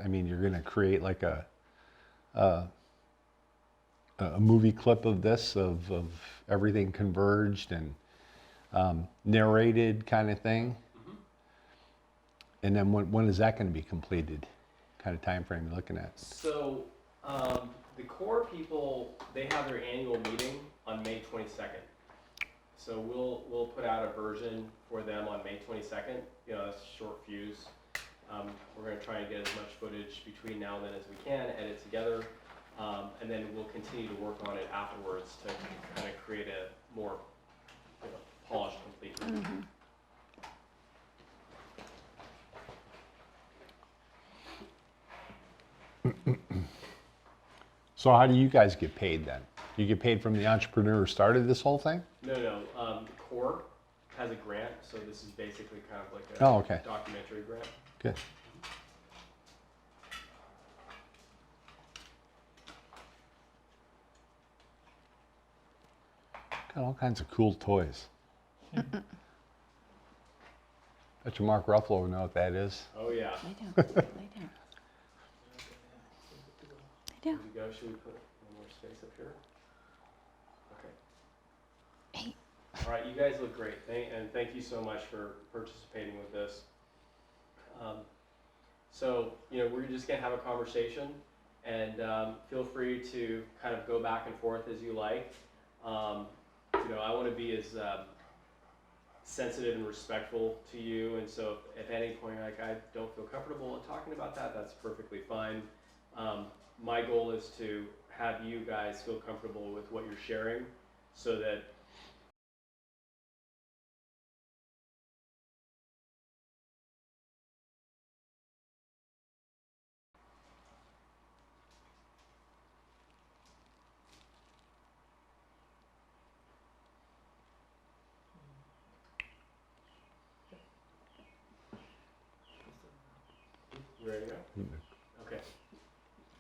I mean, you're going to create like a movie clip of this, of everything converged and narrated kind of thing. And then when is that going to be completed? Kind of time frame you're looking at? So the core people, they have their annual meeting on May 22nd. So we'll put out a version for them on May 22nd. You know, that's a short fuse. We're going to try and get as much footage between now and then as we can, edit together, and then we'll continue to work on it afterwards to kind of create a more polished, complete. Mm-hmm. So how do you guys get paid then? Do you get paid from the entrepreneur who started this whole thing? No. The core has a grant, so this is basically kind of like a documentary grant. Good. Got all kinds of cool toys. Bet you Mark Ruffalo would know what that is. Oh yeah. They do. They do. They do. Here we go. Should we put one more space up here? Okay. Hey. All right, you guys look great, and thank you so much for participating with this. So, we're just gonna have a conversation, and feel free to kind of go back and forth as you like. I want to be as sensitive and respectful to you, and so if at any point I don't feel comfortable in talking about that, that's perfectly fine. My goal is to have you guys feel comfortable with what you're sharing, so that you ready to go? Okay.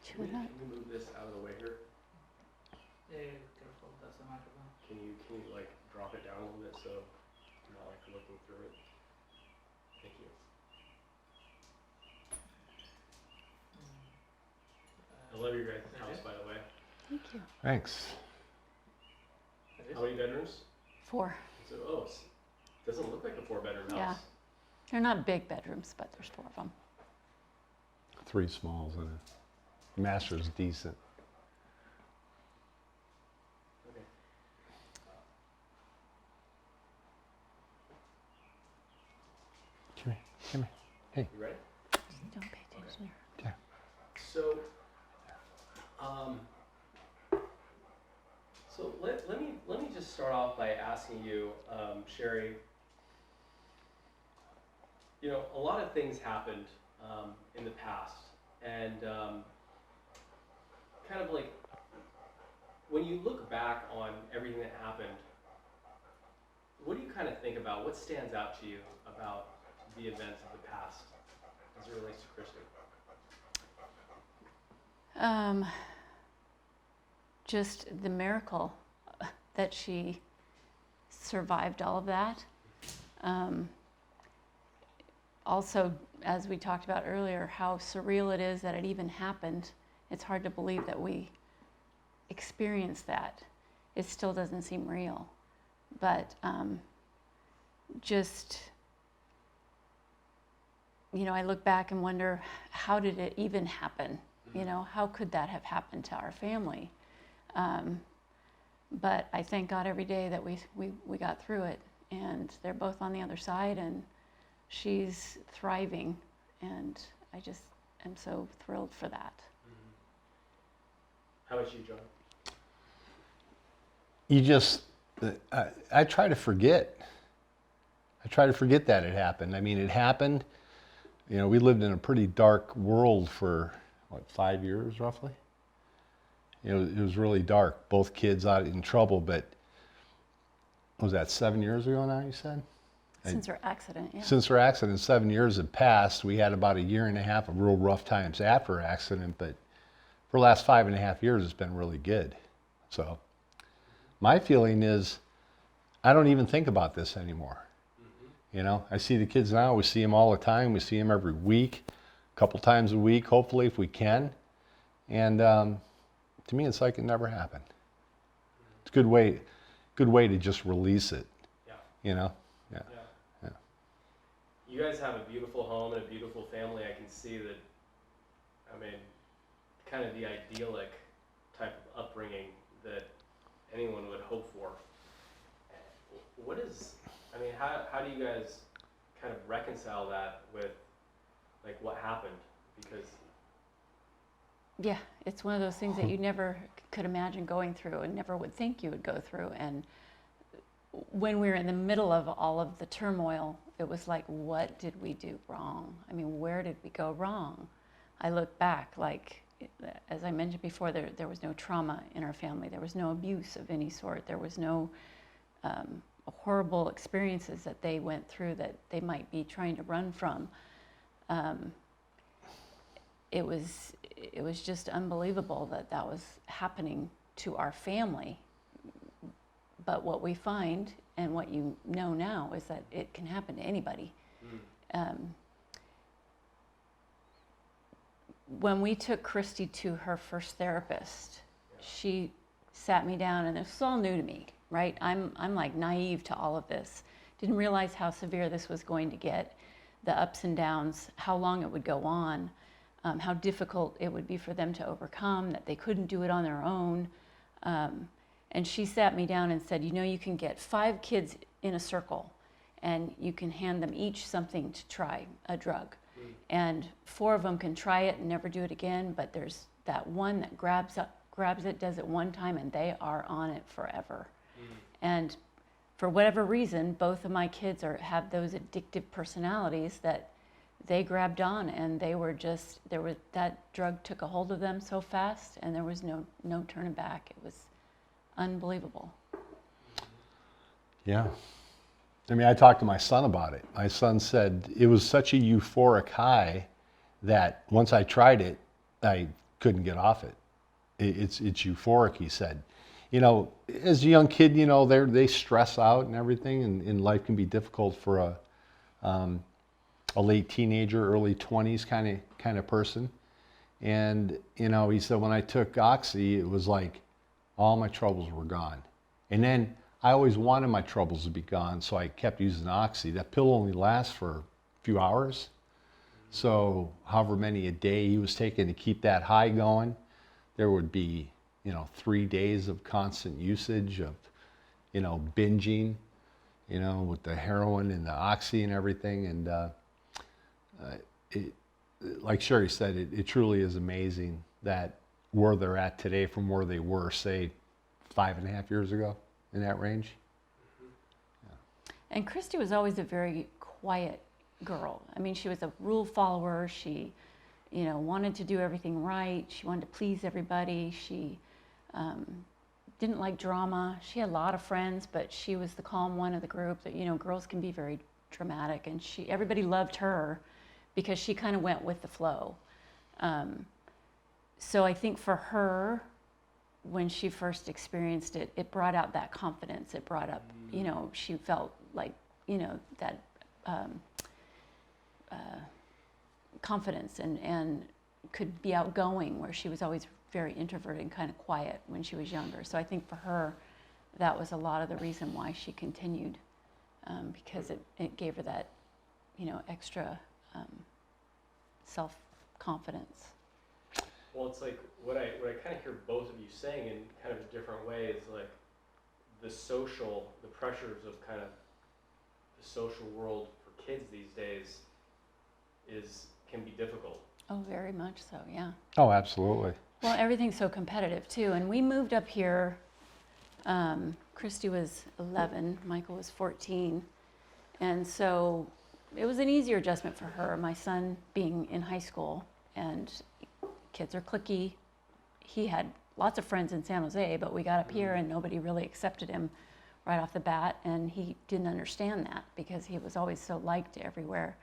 Chew it up. Can we move this out of the way here? Careful, that's the microphone. Can you like drop it down a little bit so I'm not like looking through it? Thank you. I love your guys' house, by the way. Thank you. Thanks. How many bedrooms? 4. So, doesn't look like a 4-bedroom house. Yeah. They're not big bedrooms, but there's 4 of them. 3 smalls and a master's decent. Okay. Come here. Hey. You ready? Don't pay attention to her. Yeah. So, let me just start off by asking you, Sherry. A lot of things happened in the past, and kind of like when you look back on everything that happened, what do you kind of think about? What stands out to you about the events of the past as it relates to Kristen? Just the miracle that she survived all of that. Also, as we talked about earlier, how surreal it is that it even happened. It's hard to believe that we experienced that. It still doesn't seem real. But I look back and wonder, how did it even happen? How could that have happened to our family? But I thank God every day that we got through it, and they're both on the other side, and she's thriving, and I just am so thrilled for that. How about you, John? I try to forget. I try to forget that it happened. I mean, it happened. We lived in a pretty dark world for, 5 years roughly? It was really dark. Both kids out in trouble, but was that 7 years ago now, you said? Since her accident, yeah. Since her accident, 7 years had passed. We had about 1.5 years of real rough times after her accident, but for the last 5.5 years, it's been really good. So my feeling is I don't even think about this anymore. I see the kids now. We see them all the time. We see them every week. couple times a week, hopefully, if we can. And to me, it's like it never happened. It's a good way to just release it, Yeah. you know? Yeah. Yeah. Yeah. You guys have a beautiful home and a beautiful family. I can see that. I mean, kind of the idyllic type of upbringing that anyone would hope for. What is, I mean, how do you guys kind of reconcile that with, like, what happened? Because, Yeah, it's one of those things that you never could imagine going through and never would think you would go through. And when we were in the middle of all of the turmoil, it was like, what did we do wrong? I mean, where did we go wrong? I look back, like, as I mentioned before, there was no trauma in our family. There was no abuse of any sort. There was no horrible experiences that they went through that they might be trying to run from. It was just unbelievable that that was happening to our family. But what we find, and what you know now, is that it can happen to anybody. When we took Christy to her first therapist, she sat me down, and this was all new to me, right? I'm like naive to all of this. Didn't realize how severe this was going to get, the ups and downs, how long it would go on, how difficult it would be for them to overcome, that they couldn't do it on their own. And she sat me down and said, you know, you can get 5 kids in a circle, and you can hand them each something to try, a drug. And 4 of them can try it and never do it again, but there's that one that grabs it, does it one time, and they are on it forever. And for whatever reason, both of my kids have those addictive personalities that they grabbed on, and they were just, that drug took a hold of them so fast, and there was no turning back. It was unbelievable. Yeah. I mean, I talked to my son about it. My son said it was such a euphoric high that once I tried it, I couldn't get off it. It's euphoric, he said. You know, as a young kid, you know, they stress out and everything, and life can be difficult for a late teenager, early 20s kind of person. And, you know, he said when I took Oxy, it was like all my troubles were gone. And then I always wanted my troubles to be gone, so I kept using Oxy. That pill only lasts for a few hours. So however many a day he was taking to keep that high going, there would be, you know, 3 days of constant usage of, you know, binging, you know, with the heroin and the Oxy and everything. And like Sherry said, it truly is amazing that where they're at today from where they were, say, 5.5 years ago, in that range. And Christy was always a very quiet girl. I mean, she was a rule follower. She, you know, wanted to do everything right. She wanted to please everybody. She didn't like drama. She had a lot of friends, but she was the calm one of the group. That, you know, girls can be very dramatic, and everybody loved her because she kind of went with the flow. So I think for her, when she first experienced it, it brought out that confidence. It brought up, you know, she felt like, you know, that confidence and could be outgoing, where she was always very introverted and kind of quiet when she was younger. So I think for her, that was a lot of the reason why she continued, because it gave her that, you know, extra self-confidence. well, it's like what I kind of hear both of you saying in kind of a different way is like the pressures of kind of the social world for kids these days can be difficult. Oh, very much so, yeah. Oh, absolutely. Well, everything's so competitive too. And we moved up here, Christy was 11, Michael was 14. And so it was an easier adjustment for her, my son being in high school, and kids are cliquey. He had lots of friends in San Jose, but we got up here and nobody really accepted him right off the bat. And he didn't understand that because he was always so liked everywhere.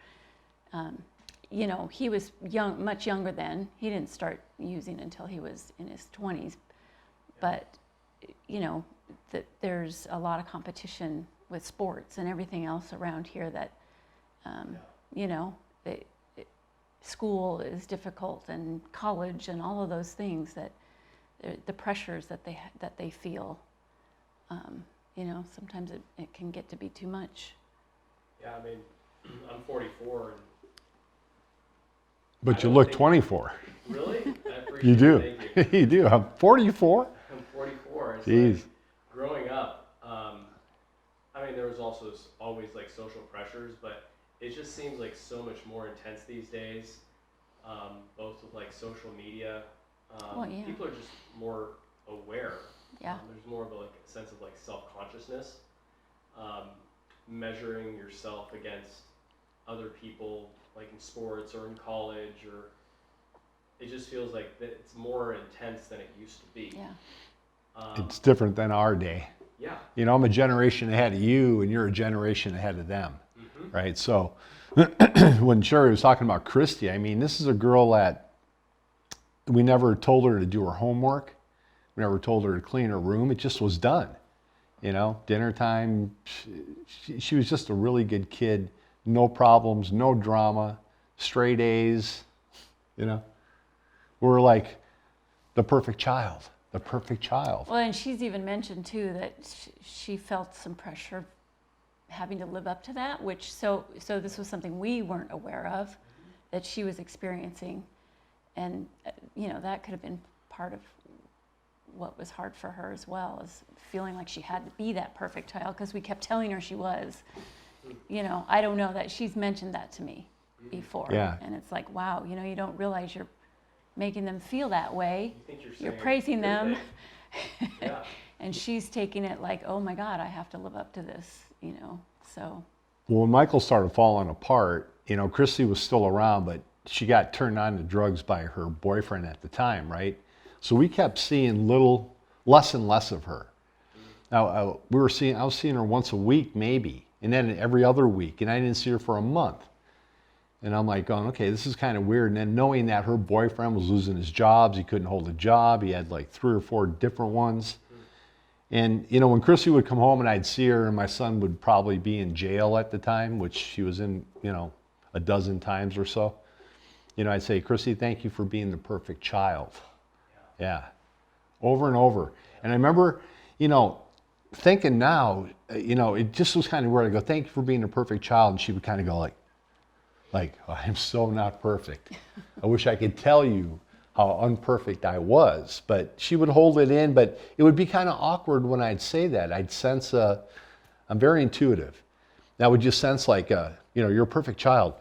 You know, he was young, much younger then. He didn't start using until he was in his 20s. But, you know, there's a lot of competition with sports and everything else around here that, you know, school is difficult and college and all of those things that the pressures that they feel. Sometimes it can get to be too much. Yeah, I mean, I'm 44, and But I you don't look think- 24. really, I appreciate You do. it. Thank you. You do. I'm 44. I'm 44. It's Jeez. like, growing up, I mean, there was also always like social pressures, but it just seems like so much more intense these days, both with like social media. Well, yeah. People are just more aware. Yeah. There's more of a sense of like self-consciousness, measuring yourself against other people, like in sports or in college, or it just feels like that it's more intense than it used to be. Yeah. It's different than our day. Yeah. You know, I'm a generation ahead of you, and you're a generation ahead of them, Mm-hmm. right? So when Sherry was talking about Christy, I mean, this is a girl that we never told her to do her homework. We never told her to clean her room. It just was done. You know, dinner time. She was just a really good kid. No problems, no drama, straight A's. You know, we're like the perfect child. The perfect child. Well, and she's even mentioned too that she felt some pressure having to live up to that, which so this was something we weren't aware of that she was experiencing, and that could have been part of what was hard for her as well, as feeling like she had to be that perfect child because we kept telling her she was. I don't know that she's mentioned that to me before, Yeah. and it's like, wow, you don't realize you're making them feel that way. You think you're You're saying praising good them. things. Yeah. And she's taking it like, oh my God, I have to live up to this, so. Well, when Michael started falling apart, Christy was still around, but she got turned on to drugs by her boyfriend at the time, right? So we kept seeing less and less of her. Now, I was seeing her once a week, maybe, and then every other week, and I didn't see her for a month. And I'm like going, okay, this is kind of weird. And then knowing that her boyfriend was losing his jobs, he couldn't hold a job. He had like 3 or 4 different ones. And, when Chrissy would come home and I'd see her, and my son would probably be in jail at the time, which she was in, a dozen times or so. I'd say, Chrissy, thank you for being the perfect child. Yeah. Over and over. And I remember, thinking now, it just was kind of weird. I go, thank you for being the perfect child. And she would kind of go like, oh, I'm so not perfect. I wish I could tell you how unperfect I was, but she would hold it in, but it would be kind of awkward when I'd say that. I'd sense I'm very intuitive. Now would you sense like, you're a perfect child.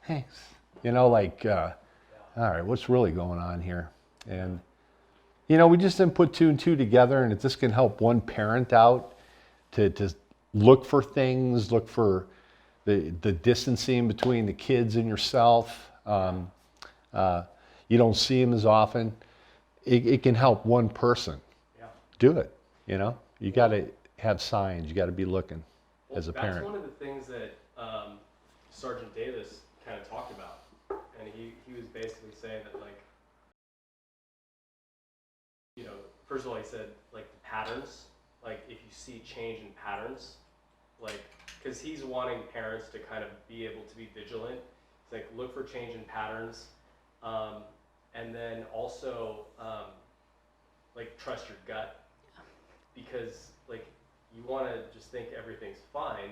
Thanks. All right, what's really going on here? And, we just didn't put 2 and 2 together, and if this can help one parent out to look for things, look for the distancing between the kids and yourself. You don't see them as often. It can help one person do it. You got to have signs. You got to be looking as a parent. That's one of the things that Sergeant Davis kind of talked about, and he was basically saying that first of all he said like the patterns, like if you see change in patterns, because he's wanting parents to kind of be able to be vigilant. It's like look for change in patterns, and then also trust your gut, because you want to just think everything's fine,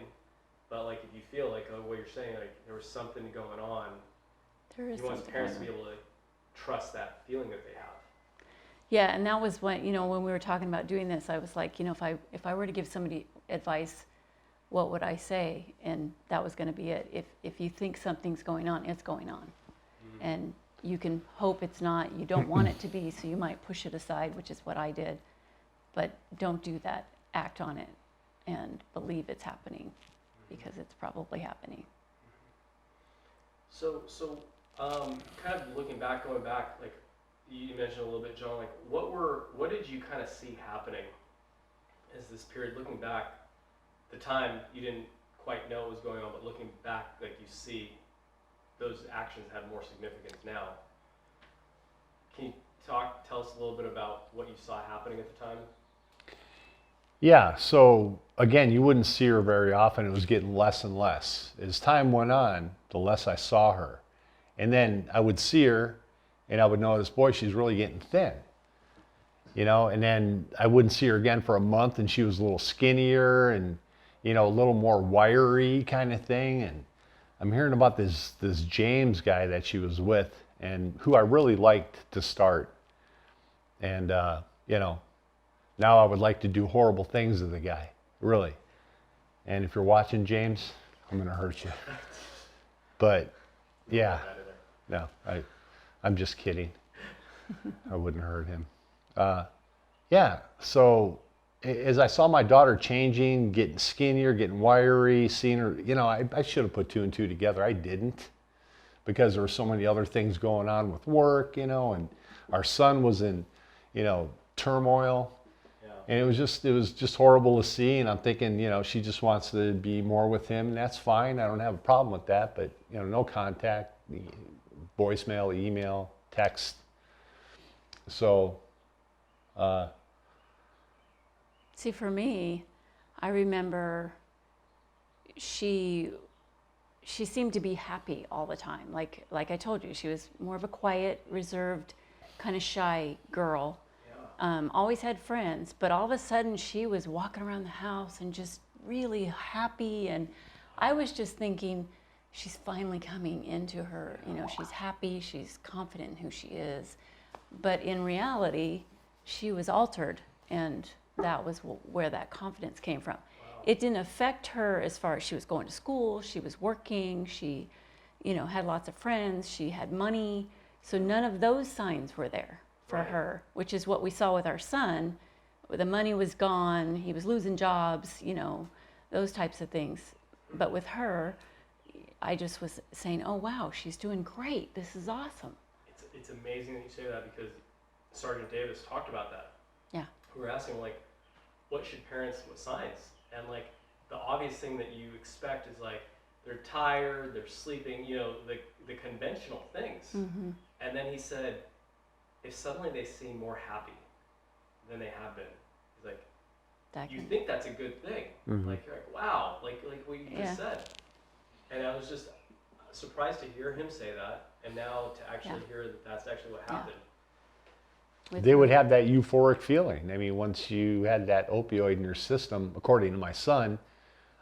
but if you feel like what you're saying, there was something going on, There is he wants something parents to going be on. able to trust that feeling that they have. Yeah, and that was when when we were talking about doing this, I was like, if I were to give somebody advice, what would I say? And that was going to be it. If you think something's going on, it's going on, and you can hope it's not. You don't want it to be, so you might push it aside, which is what I did. But don't do that. Act on it, and believe it's happening, because it's probably happening. So kind of looking back, going back, you mentioned a little bit, John, what did you kind of see happening as this period, looking back, the time you didn't quite know what was going on, but looking back, you see those actions have more significance now. Can you tell us a little bit about what you saw happening at the time? Yeah, so again, you wouldn't see her very often. It was getting less and less. As time went on, the less I saw her. And then I would see her and I would notice, boy, she's really getting thin. And then I wouldn't see her again for a month and she was a little skinnier and, a little more wiry kind of thing. And I'm hearing about this James guy that she was with and who I really liked to start. And, now I would like to do horrible things to the guy, really. And if you're watching, James, I'm going to hurt you. But, yeah, no, I'm just kidding. I wouldn't hurt him. Yeah, so as I saw my daughter changing, getting skinnier, getting wiry, seeing her, I should have put two and two together. I didn't, because there were so many other things going on with work, and our son was in, turmoil. And it was just horrible to see. And I'm thinking, she just wants to be more with him, and that's fine. I don't have a problem with that. But no contact, voicemail, email, text. So. See, for me, I remember she seemed to be happy all the time. Like I told you, she was more of a quiet, reserved, kind of shy girl. Always had friends, but all of a sudden she was walking around the house and just really happy. And I was just thinking, she's finally coming into her, she's happy, she's confident in who she is. But in reality, she was altered, and that was where that confidence came from. Wow. It didn't affect her as far as she was going to school, she was working, she, had lots of friends, she had money. So none of those signs were there for her, which is what we saw with our son. The money was gone, he was losing jobs, those types of things. But with her, I just was saying, oh wow, she's doing great, this is awesome. It's amazing that you say that, because Sergeant Davis talked about that. Yeah. We were asking, what should parents, what signs? And the obvious thing that you expect is they're tired, they're sleeping, the conventional things. Mm-hmm. And then he said, if suddenly they seem more happy than they have been, he's like, you think that's a good thing. Mm-hmm. You're like, wow, like what you just said. And I was just surprised to hear him say that, and now to actually hear that that's actually what happened. They would have that euphoric feeling. I mean, once you had that opioid in your system, according to my son,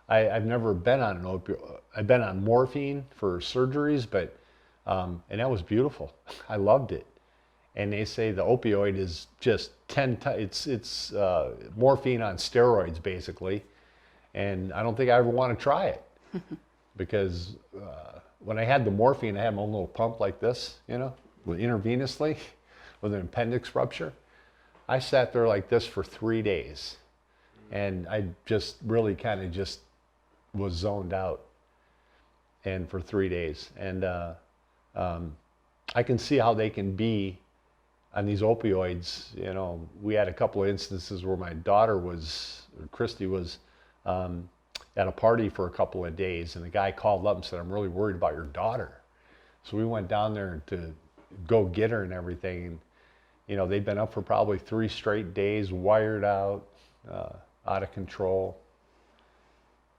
I've never been on an opioid. I've been on morphine for surgeries, but and that was beautiful. I loved it. And they say the opioid is just 10 times. It's morphine on steroids, basically. And I don't think I ever want to try it, because when I had the morphine, I had my own little pump like this, intravenously, with an appendix rupture. I sat there like this for 3 days, and I just really kind of just was zoned out, and for 3 days. And I can see how they can be on these opioids. We had a couple of instances where my daughter Christy was at a party for a couple of days, and the guy called up and said, I'm really worried about your daughter. So we went down there to go get her and everything. And, they'd been up for probably 3 straight days, wired out, out of control.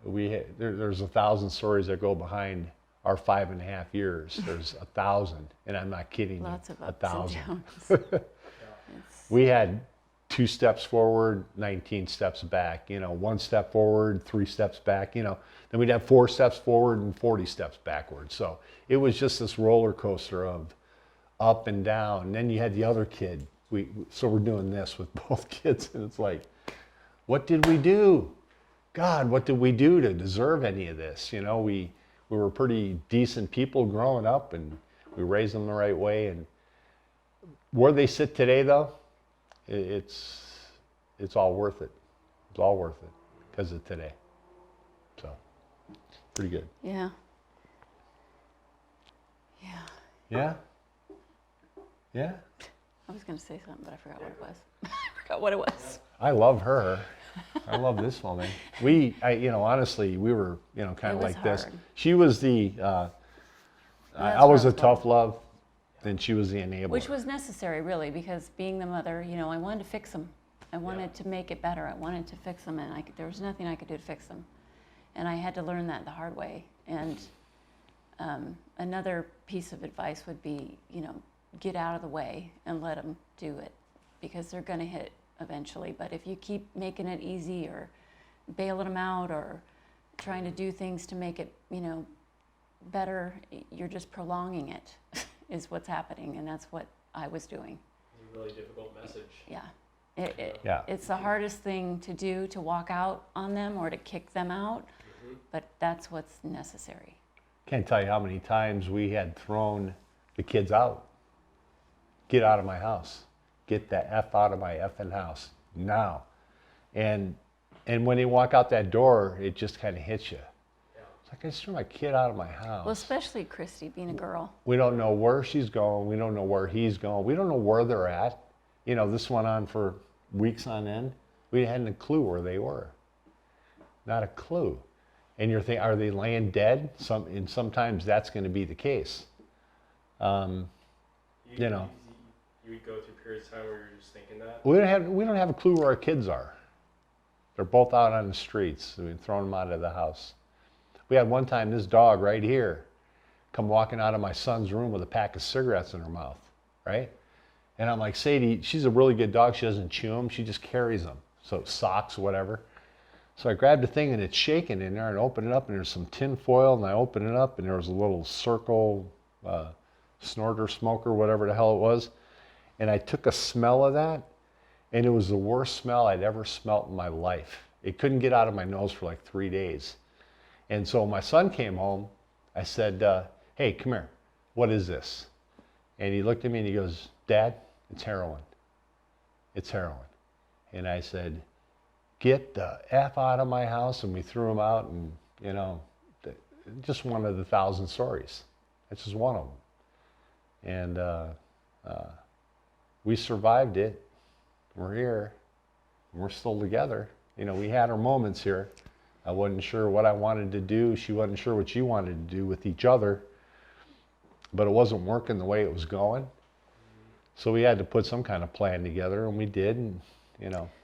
There's 1,000 stories that go behind our 5.5 years. There's 1,000, and I'm not kidding. Lots of ups 1,000. and downs. We had 2 steps forward, 19 steps back. 1 step forward, 3 steps back. Then we'd have 4 steps forward and 40 steps backward. So it was just this roller coaster of up and down. And then you had the other kid. So we're doing this with both kids, and it's like, what did we do? God, what did we do to deserve any of this? We were pretty decent people growing up, and we raised them the right way. And where they sit today, though, it's all worth it. It's all worth it because of today. So, pretty good. Yeah. Yeah. Yeah? Yeah? I was going to say something, but I forgot what it was. I forgot what it was. I love her. I love this woman. Honestly, we were, kind of like this. hard. She was the, I was a tough love, and she was the enabler. Which was necessary, really, because being the mother, I wanted to fix them. I wanted to make it better. I wanted to fix them, and there was nothing I could do to fix them. And I had to learn that the hard way. And another piece of advice would be, get out of the way and let them do it, because they're going to hit eventually. But if you keep making it easy or bailing them out or trying to do things to make it, better, you're just prolonging it, is what's happening. And that's what I was doing. It's a really difficult message. Yeah. Yeah. It's the hardest thing to do, to walk out on them or to kick them out, but that's what's necessary. Can't tell you how many times we had thrown the kids out. Get out of my house. Get the F out of my effing house now. And when they walk out that door, it just kind of hits you. It's like, I just threw my kid out of my house. Well, especially Christy, being a girl. We don't know where she's going. We don't know where he's going. We don't know where they're at. This went on for weeks on end. We hadn't a clue where they were. Not a clue. And you're thinking, are they laying dead? And sometimes that's going to be the case. You would go through periods of time where you're just thinking that? We don't have a clue where our kids are. They're both out on the streets. We've thrown them out of the house. We had one time this dog right here come walking out of my son's room with a pack of cigarettes in her mouth, right? And I'm like, Sadie, she's a really good dog. She doesn't chew them. She just carries them. So socks, whatever. So I grabbed the thing and it's shaking in there and opened it up and there's some tin foil and I opened it up and there was a little circle snorter, smoker, whatever the hell it was. And I took a smell of that and it was the worst smell I'd ever smelt in my life. It couldn't get out of my nose for like 3 days. And so my son came home. I said, hey, come here. What is this? And he looked at me and he goes, Dad, it's heroin. It's heroin. And I said, get the F out of my house. And we threw him out and, just one of the 1,000 stories. That's just one of them. And we survived it. We're here. We're still together. We had our moments here. I wasn't sure what I wanted to do. She wasn't sure what she wanted to do with each other. But it wasn't working the way it was going. So we had to put some kind of plan together, and we did. And,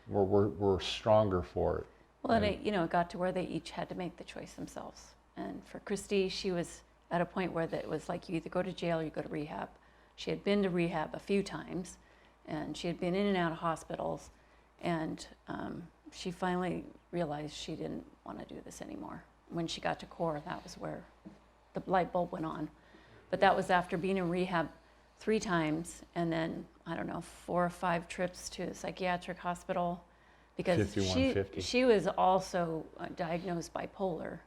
we're stronger for it. Well, and it got to where they each had to make the choice themselves. And for Christy, she was at a point where it was like you either go to jail or you go to rehab. She had been to rehab a few times, and she had been in and out of hospitals. And she finally realized she didn't want to do this anymore. When she got to CORE, that was where the light bulb went on. But that was after being in rehab 3 times and then, 4 or 5 trips to a psychiatric hospital, because 5150. she was also diagnosed bipolar,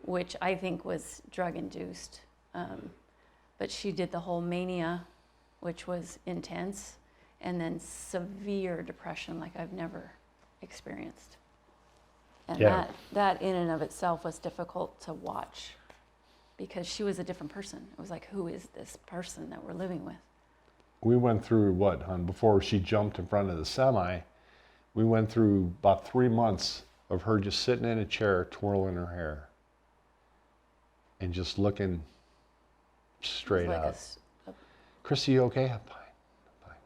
which I think was drug-induced. But she did the whole mania, which was intense, and then severe depression like I've never experienced. And Yeah. that in and of itself was difficult to watch, because she was a different person. It was like, who is this person that we're living with? We went through what, hon? Before she jumped in front of the semi, we went through about 3 months of her just sitting in a chair, twirling her hair, and just looking straight It was like out. Chrissy, you okay? I'm fine. I'm fine.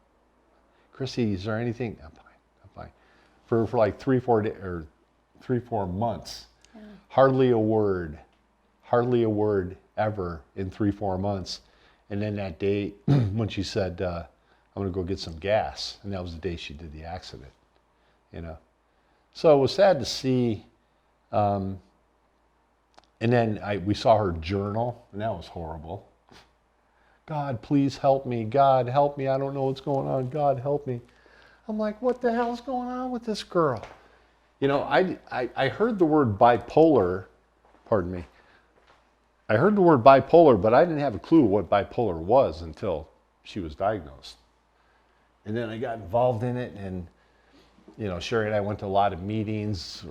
Chrissy, is there anything? I'm fine. I'm fine. For like 3-4 days or 3-4 months, hardly a word ever in 3-4 months. And then that day when she said, I'm going to go get some gas, and that was the day she did the accident, So it was sad to see. And then we saw her journal, and that was horrible. God, please help me. God, help me. I don't know what's going on. God, help me. I'm like, what the hell's going on with this girl? I heard the word bipolar, pardon me. I heard the word bipolar, but I didn't have a clue what bipolar was until she was diagnosed. And then I got involved in it, and, Sherry and I went to a lot of meetings.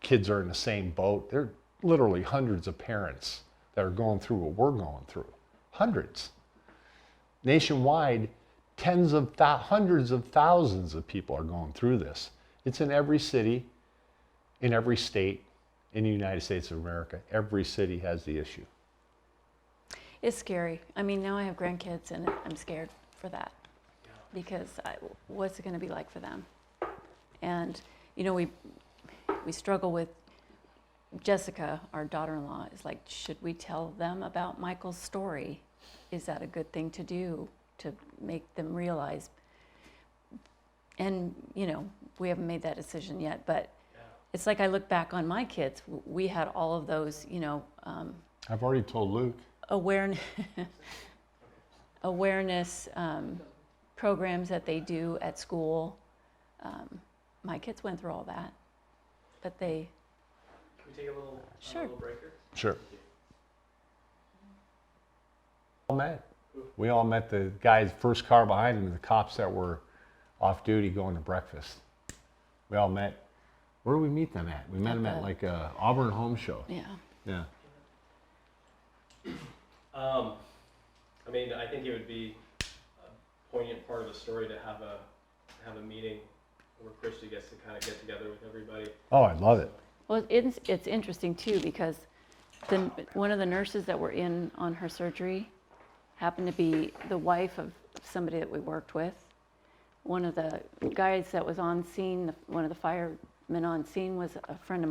Kids are in the same boat. There are literally hundreds of parents that are going through what we're going through. Hundreds. Nationwide, hundreds of thousands of people are going through this. It's in every city, in every state, in the United States of America. Every city has the issue. It's scary. I mean, now I have grandkids, and I'm scared for that, because what's it going to be like for them? And, you know, we struggle with Jessica, our daughter-in-law, is like, should we tell them about Michael's story? Is that a good thing to do to make them realize? And, you know, we haven't made that decision yet, but it's like I look back on my kids. We had all of those, you know, I've already told Luke. awareness programs that they do at school. My kids went through all that, but they. Can we take a little, Sure. a little breaker? Sure. We all met the guy's first car behind him, the cops that were off duty going to breakfast. We all met. Where did we meet them at? We met them at like a Auburn Home Show. Yeah. Yeah. I mean, I think it would be a poignant part of the story to have a meeting where Christy gets to kind of get together with everybody. Oh, I love it. Well, it's interesting too, because one of the nurses that were in on her surgery happened to be the wife of somebody that we worked with. One of the guys that was on scene, one of the firemen on scene, was a friend of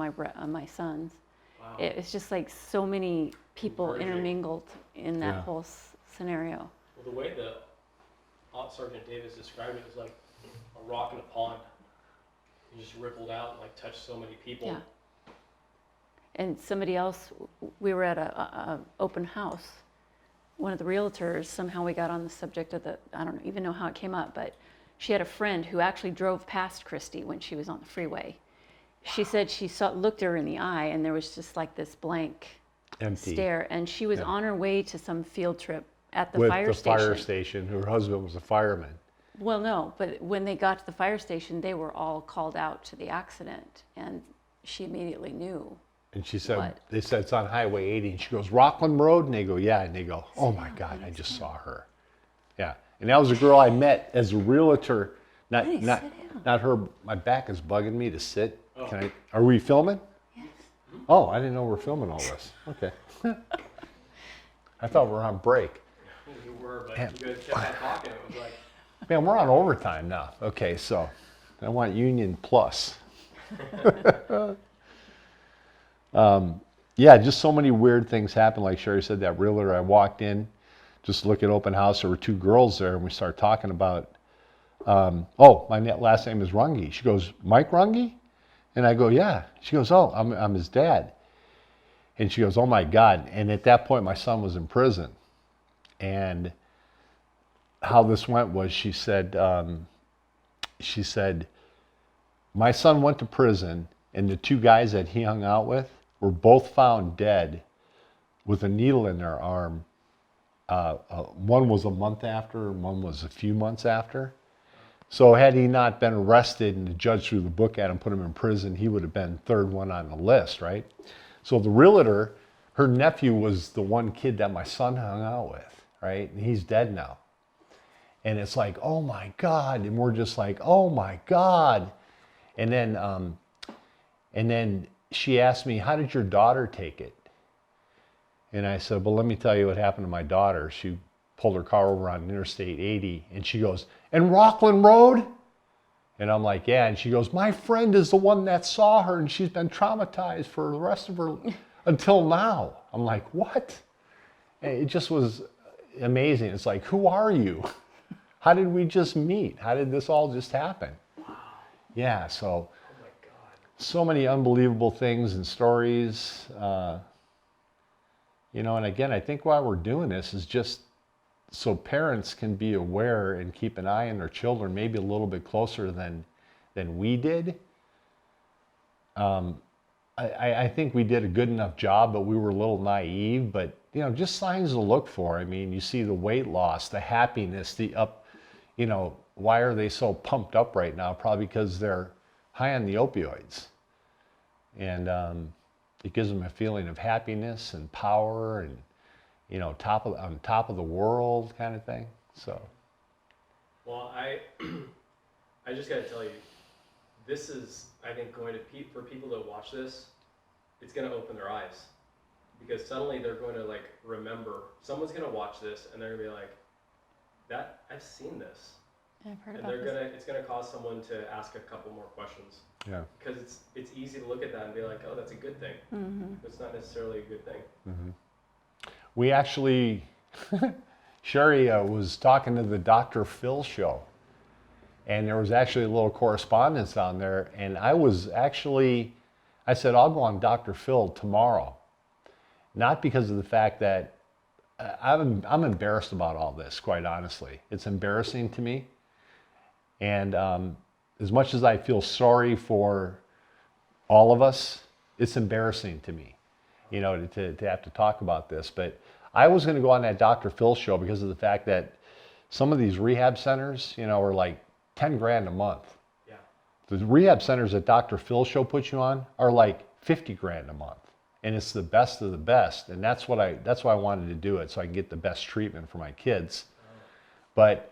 my son's. Wow. It's just like so many people Encouraging. intermingled in that Yeah. whole scenario. Well, the way that Sergeant Davis described it was like a rock in a pond. It just rippled out and like touched so many people. Yeah. And somebody else, we were at a open house. One of the realtors, somehow we got on the subject of I don't even know how it came up, but she had a friend who actually drove past Christy when she was on the freeway. She said she looked her in the eye, and there was just like this blank Empty. stare. And she was Yeah. on her way to some field trip at the With fire the station. fire station. Her husband was a fireman. Well, no, but when they got to the fire station, they were all called out to the accident, and she immediately knew. And she said, What? they said it's on Highway 80. And she goes, Rockland Road? And they go, yeah. And they go, oh my God, I just saw her. Yeah. And that was a girl I met as a realtor. Not, Hey, not, sit down. not her. My back is bugging me to sit. Oh. Can I? Are we filming? Yes. Oh, I didn't know we're filming all this. Okay. I thought we were on break. You were, but Man. you guys kept on talking. It was like, Man, we're on overtime now. Okay, so I want Union Plus. Yeah, just so many weird things happen. Like Sherry said, that realtor, I walked in, just look at open house. There were two girls there, and we started talking about, my last name is Runge. She goes, Mike Runge? And I go, yeah. She goes, oh, I'm his dad. And she goes, oh my God. And at that point, my son was in prison. And how this went was she said, my son went to prison, and the two guys that he hung out with were both found dead with a needle in their arm. One was a month after, and one was a few months after. So had he not been arrested and the judge threw the book at him, put him in prison, he would have been third one on the list, right? So the realtor, her nephew was the one kid that my son hung out with, right? And he's dead now. And it's like, oh my God. And we're just like, oh my God. And then she asked me, how did your daughter take it? And I said, well, let me tell you what happened to my daughter. She pulled her car over on Interstate 80, and she goes, and Rockland Road? And I'm like, yeah. And she goes, my friend is the one that saw her, and she's been traumatized for the rest of her until now. I'm like, what? And it just was amazing. It's like, who are you? How did we just meet? How did this all just happen? wow, Yeah, so oh my God. so many unbelievable things and stories. And again, I think why we're doing this is just so parents can be aware and keep an eye on their children, maybe a little bit closer than we did. I think we did a good enough job, but we were a little naive. But just signs to look for. I mean, you see the weight loss, the happiness, the up. Why are they so pumped up right now? Probably because they're high on the opioids, and it gives them a feeling of happiness and power, and on top of the world kind of thing. So. Well, I just got to tell you, this is, I think, going to for people that watch this, it's going to open their eyes, because suddenly they're going to remember. Someone's going to watch this and they're going to be like, "That I've seen this." I've heard And about this. it's gonna cause someone to ask a couple more questions. Yeah. Because it's easy to look at that and be like, oh, that's a good thing. Mm-hmm. It's not necessarily a good thing. We actually, Sherry was talking to the Dr. Phil show, and there was actually a little correspondence on there, and I said, I'll go on Dr. Phil tomorrow. Not because of the fact that I'm embarrassed about all this, quite honestly. It's embarrassing to me. And as much as I feel sorry for all of us, it's embarrassing to me, to have to talk about this. But I was going to go on that Dr. Phil show because of the fact that some of these rehab centers, are like 10 grand a month. Yeah. The rehab centers that Dr. Phil show puts you on are like 50 grand a month. And it's the best of the best. And that's why I wanted to do it, so I can get the best treatment for my kids. But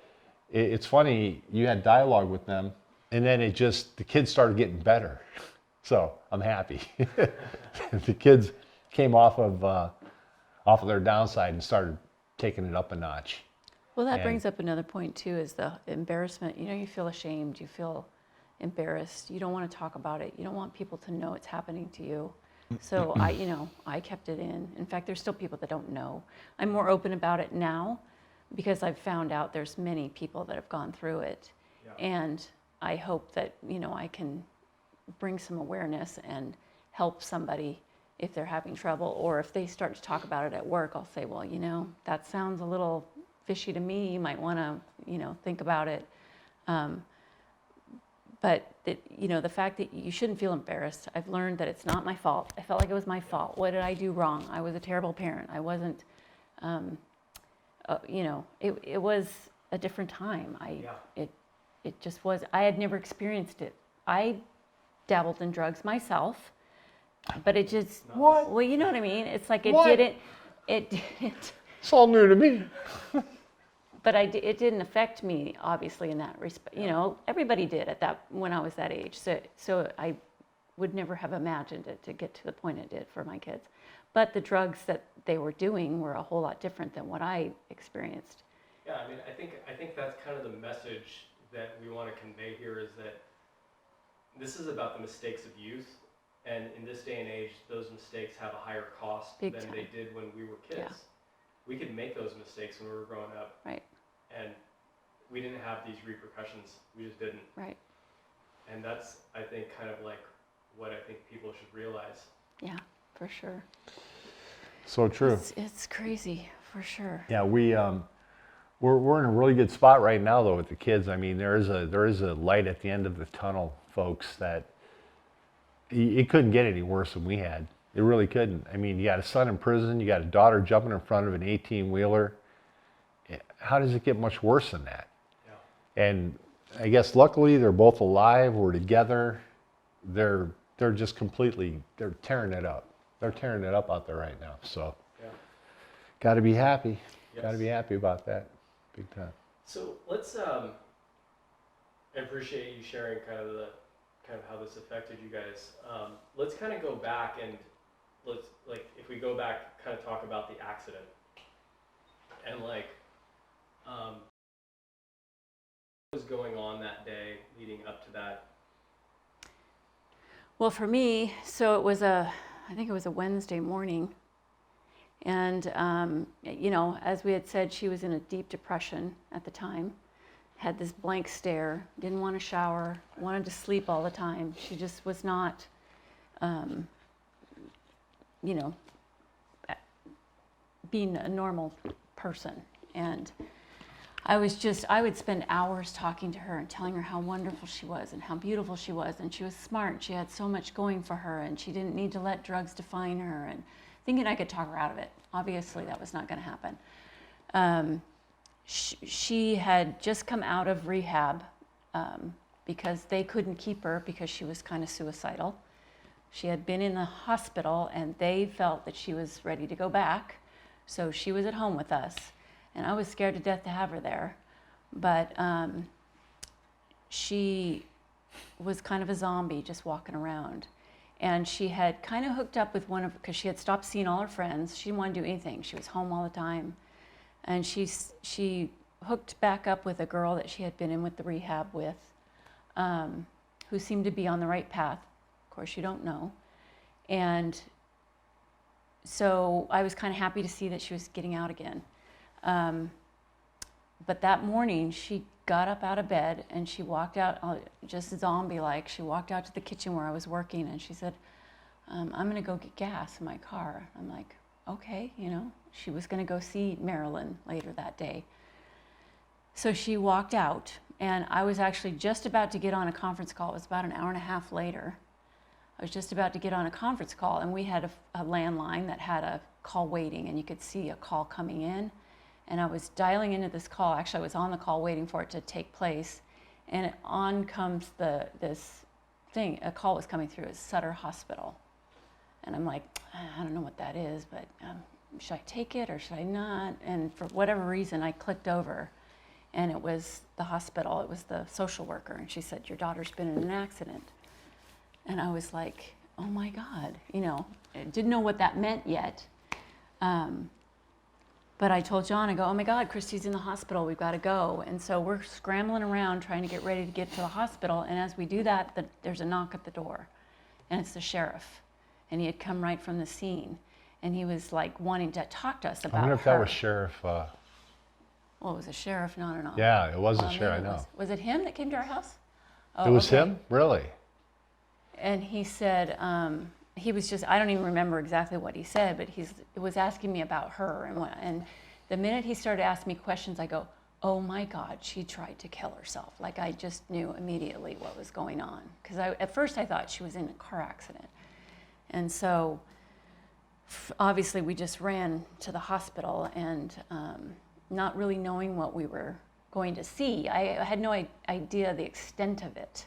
it's funny, you had dialogue with them, and then the kids started getting better. So I'm happy. The kids came off of their downside and started taking it up a notch. Well, that And- brings up another point too, is the embarrassment. You feel ashamed, you feel embarrassed. You don't want to talk about it. You don't want people to know it's happening to you. So I kept it in. In fact, there's still people that don't know. I'm more open about it now because I've found out there's many people that have gone through it. Yeah. And I hope that, I can bring some awareness and help somebody if they're having trouble, or if they start to talk about it at work, I'll say, well, that sounds a little fishy to me. You might want to, think about it. But the fact that you shouldn't feel embarrassed, I've learned that it's not my fault. I felt like it was my fault. What did I do wrong? I was a terrible parent. I wasn't, it was a different time. It just was. I had never experienced it. I dabbled in drugs myself, but it just, What? well, you know what I mean? It's like What? it didn't. It's all new to me. But it didn't affect me, obviously, in that respect. Everybody did when I was that age. So I would never have imagined it to get to the point it did for my kids. But the drugs that they were doing were a whole lot different than what I experienced. Yeah, I think that's kind of the message that we want to convey here, is that this is about the mistakes of youth, and in this day and age, those mistakes have a higher cost Big than time. they did when we were kids. Yeah. We could make those mistakes when we were growing up, Right, and we didn't have these repercussions. We just didn't. right. And that's, I think, kind of like what I think people should realize. Yeah, for sure. So true. It's crazy, for sure. Yeah, we're in a really good spot right now though with the kids. I mean, there is a light at the end of the tunnel, folks, that it couldn't get any worse than we had. It really couldn't. I mean, you got a son in prison, you got a daughter jumping in front of an 18-wheeler. How does it get much worse than that? Yeah. And I guess luckily they're both alive, we're together. They're just they're tearing it up. They're tearing it up out there right now. So Yeah. got to be happy. Got to Yes. be happy about that. Big time. So let's I appreciate you sharing kind of how this affected you guys. Let's kind of go back and if we go back, kind of talk about the accident and what was going on that day leading up to that. Well, for me, so I think it was a Wednesday morning. And, as we had said, she was in a deep depression at the time, had this blank stare, didn't want to shower, wanted to sleep all the time. She just was not, being a normal person. And I would spend hours talking to her and telling her how wonderful she was and how beautiful she was. And she was smart. She had so much going for her, and she didn't need to let drugs define her, and thinking I could talk her out of it. Obviously, that was not going to happen. She had just come out of rehab because they couldn't keep her because she was kind of suicidal. She had been in the hospital, and they felt that she was ready to go back. So she was at home with us. And I was scared to death to have her there. But she was kind of a zombie just walking around. And she had kind of hooked up with because she had stopped seeing all her friends. She didn't want to do anything. She was home all the time. And she hooked back up with a girl that she had been in with the rehab with, who seemed to be on the right path. Of course, you don't know. And so I was kind of happy to see that she was getting out again. But that morning, she got up out of bed and she walked out, just zombie-like. She walked out to the kitchen where I was working and she said, I'm going to go get gas in my car. I'm like, okay, you know. She was going to go see Marilyn later that day. So she walked out, and I was actually just about to get on a conference call. It was about an hour and a half later. I was just about to get on a conference call, and we had a landline that had a call waiting, and you could see a call coming in. And I was dialing into this call. Actually, I was on the call waiting for it to take place, and on comes this thing. A call was coming through. It's Sutter Hospital. And I'm like, I don't know what that is, but should I take it or should I not? And for whatever reason, I clicked over, and it was the hospital. It was the social worker, and she said, your daughter's been in an accident. And I was like, oh my God, you know, I didn't know what that meant yet. But I told John, I go, oh my God, Christy's in the hospital, we've got to go. And so we're scrambling around trying to get ready to get to the hospital. And as we do that, there's a knock at the door, and it's the sheriff. And he had come right from the scene. And he was like wanting to talk to us about I wonder if her. that was Sheriff. Well, it was a sheriff, not an officer. Yeah, it was a Well, sheriff, I maybe it know. Was it him that came to our house? It was okay. him? Really? And he said, he was just, I don't even remember exactly what he said, but he was asking me about her. And the minute he started asking me questions, I go, oh my God, she tried to kill herself. Like I just knew immediately what was going on. Because at first I thought she was in a car accident. And so obviously we just ran to the hospital, and not really knowing what we were going to see. I had no idea the extent of it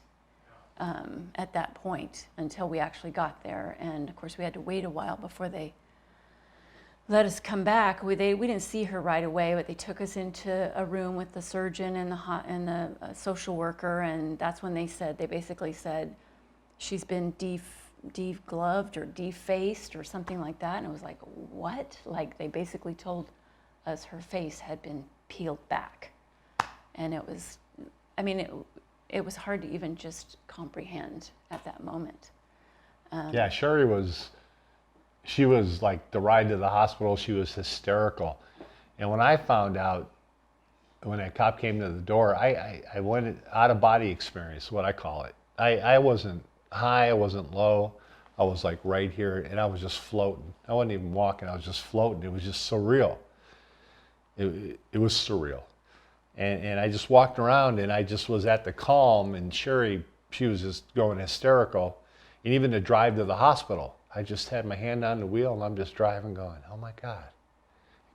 at that point until we actually got there. And of course we had to wait a while before they let us come back. We didn't see her right away, but they took us into a room with the surgeon and the social worker, and that's when they basically said she's been degloved or defaced or something like that. And it was like, what? Like they basically told us her face had been peeled back. And it was, I mean, it was hard to even just comprehend at that moment. Yeah, Sherry she was like the ride to the hospital, she was hysterical. And when I found out, when that cop came to the door, I went out of body experience, what I call it. I wasn't high, I wasn't low. I was like right here, and I was just floating. I wasn't even walking, I was just floating. It was just surreal. It was surreal. And I just walked around, and I just was at the calm, and Sherry, she was just going hysterical. And even to drive to the hospital, I just had my hand on the wheel, and I'm just driving going, oh my God.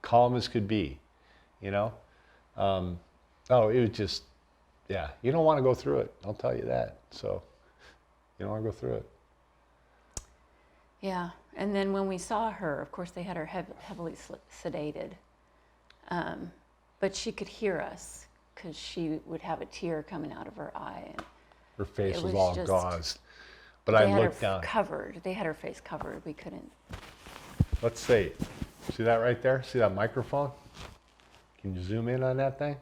Calm as could be, you know? It was just, yeah, you don't want to go through it, I'll tell you that. So, you don't want to go through it. Yeah, and then when we saw her, of course they had her heavily sedated. But she could hear us because she would have a tear coming out of her eye. And Her face it was was all just- gauzed. But they I had looked her down. covered. They had her face covered. We couldn't. Let's see. See that right there? See that microphone? Can you zoom in on that thing?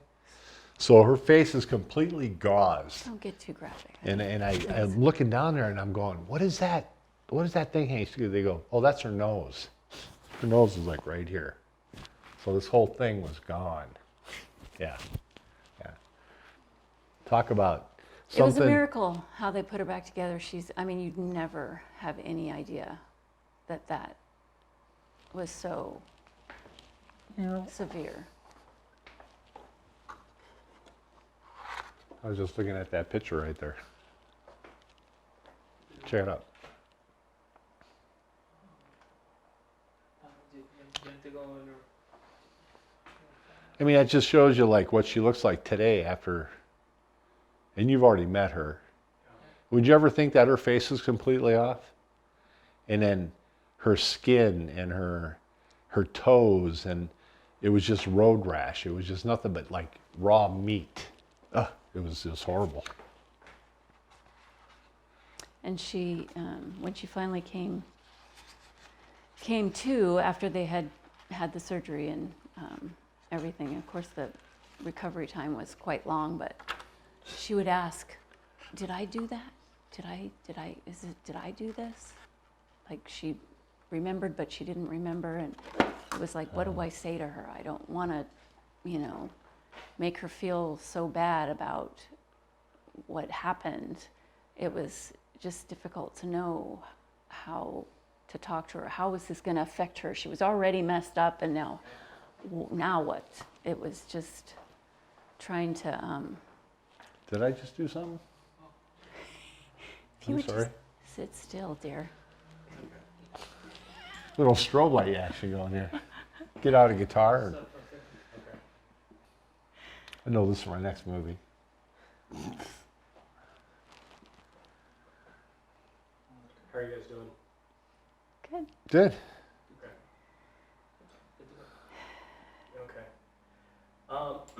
So her face is completely gauzed. Don't get too graphic. And I'm looking down there and I'm going, what is that? What is that thing hanging to? They go, oh, that's her nose. Her nose is like right here. So this whole thing was gone. Yeah. Yeah. Talk about It was a something. miracle how they put her back together. I mean, you'd never have any idea that was so severe. I was just looking at that picture right there. Check it out. I mean, that just shows you like what she looks like today after, and you've already met her. Would you ever think that her face is completely off? And then her skin and her toes, and it was just road rash. It was just nothing but like raw meat. Ugh, it was horrible. And she, when she finally came to after they had the surgery and everything, of course the recovery time was quite long, but she would ask, did I do that? Did I do this? Like she remembered, but she didn't remember. And it was like, what do I say to her? I don't want to, make her feel so bad about what happened. It was just difficult to know how to talk to her. How was this going to affect her? She was already messed up, and now what? It was just trying to. Did I just do something? If you I'm would sorry. just sit still, dear. Little strobe light action going here. Get out a guitar. So, And, okay. I know this is my next movie. How are you guys doing? Good. Good. Okay.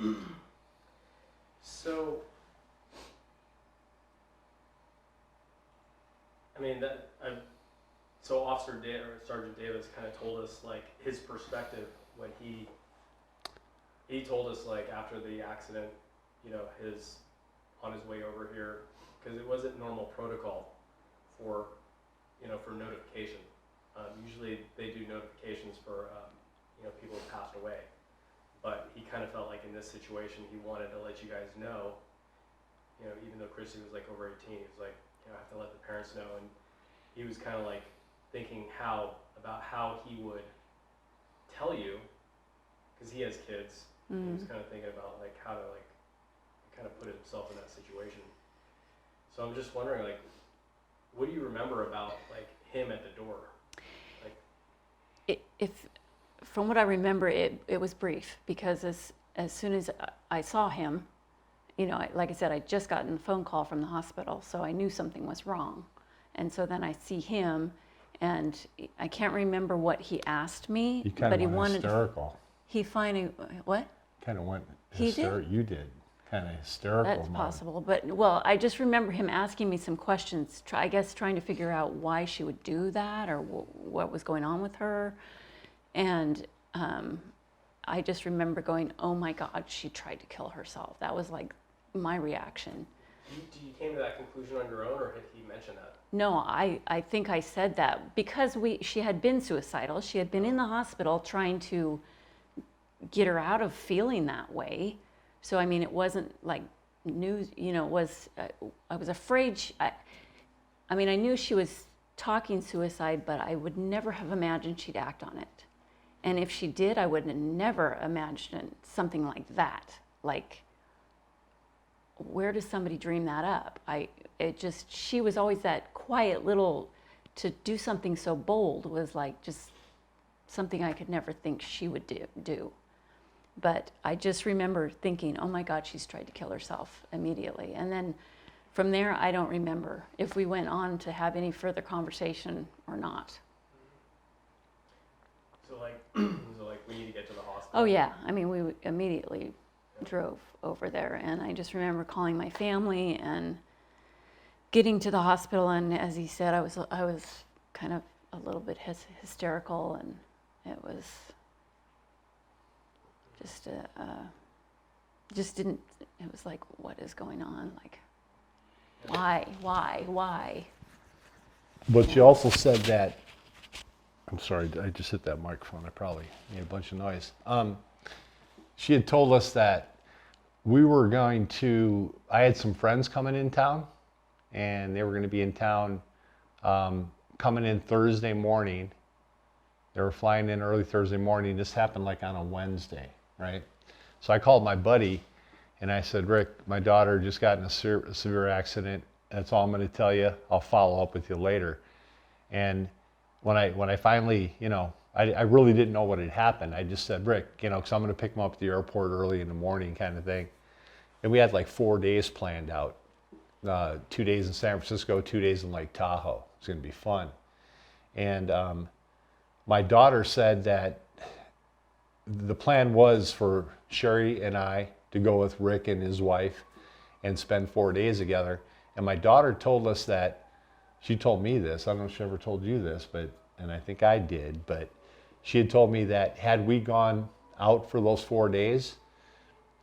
Okay. So, I mean so Officer or Sergeant Davis kind of told us like his perspective when he told us like after the accident, his on his way over here, because it wasn't normal protocol for for notification. Usually they do notifications for people who passed away, but he kind of felt like in this situation he wanted to let you guys know, even though Chrissy was like over 18, he was like, I have to let the parents know, and he was kind of like thinking about how he would tell you, because he has kids. He was kind of thinking about like how to like kind of put himself in that situation. So I'm just wondering, like, what do you remember about like him at the door? Like, If from what I remember, it was brief, because as soon as I saw him, like I said, I'd just gotten a phone call from the hospital, so I knew something was wrong. And so then I see him, and I can't remember what he asked me, You kind but of he went wanted. hysterical. He finally what? Kind of went He did? hysterical. You did. Kind of hysterical. That's mode. possible, but I just remember him asking me some questions. I guess trying to figure out why she would do that, or what was going on with her, and I just remember going, "Oh my God, she tried to kill herself." That was like my reaction. you came to that conclusion on your own, or had he mentioned that? No, I think I said that because she had been suicidal. She had been in the hospital trying to get her out of feeling that way. So, I mean, it wasn't like news, it was, I was afraid, I knew she was talking suicide, but I would never have imagined she'd act on it. And if she did, I would have never imagined something like that. Like, where does somebody dream that up? She was always that quiet little, to do something so bold was like just something I could never think she would do. But I just remember thinking, oh my God, she's tried to kill herself immediately. And then from there, I don't remember if we went on to have any further conversation or not. So like, we need to get to the hospital. Oh yeah, I mean, we immediately drove over there, and I just remember calling my family and getting to the hospital. And as he said, I was kind of a little bit hysterical, and it was just didn't. It was like, what is going on? Like, why? But you also said that, I'm sorry, I just hit that microphone. I probably made a bunch of noise. She had told us that we were going to, I had some friends coming in town, and they were going to be in town coming in Thursday morning. They were flying in early Thursday morning. This happened like on a Wednesday, right? So I called my buddy, and I said, Rick, my daughter just got in a severe accident. That's all I'm going to tell you. I'll follow up with you later. And when I finally, I really didn't know what had happened. I just said, Rick, because I'm going to pick him up at the airport early in the morning kind of thing. And we had like 4 days planned out. 2 days in San Francisco, 2 days in Lake Tahoe. It's going to be fun. And my daughter said that the plan was for Sherry and I to go with Rick and his wife and spend 4 days together. And my daughter told us that, she told me this, I don't know if she ever told you this, and I think I did, but she had told me that had we gone out for those 4 days,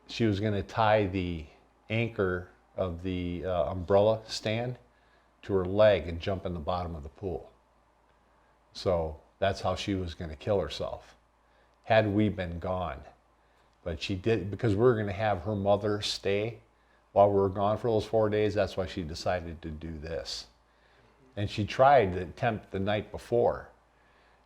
she was going to tie the anchor of the umbrella stand to her leg and jump in the bottom of the pool. So that's how she was going to kill herself, had we been gone. But she did, because we were going to have her mother stay while we were gone for those 4 days. That's why she decided to do this. And she tried to attempt the night before.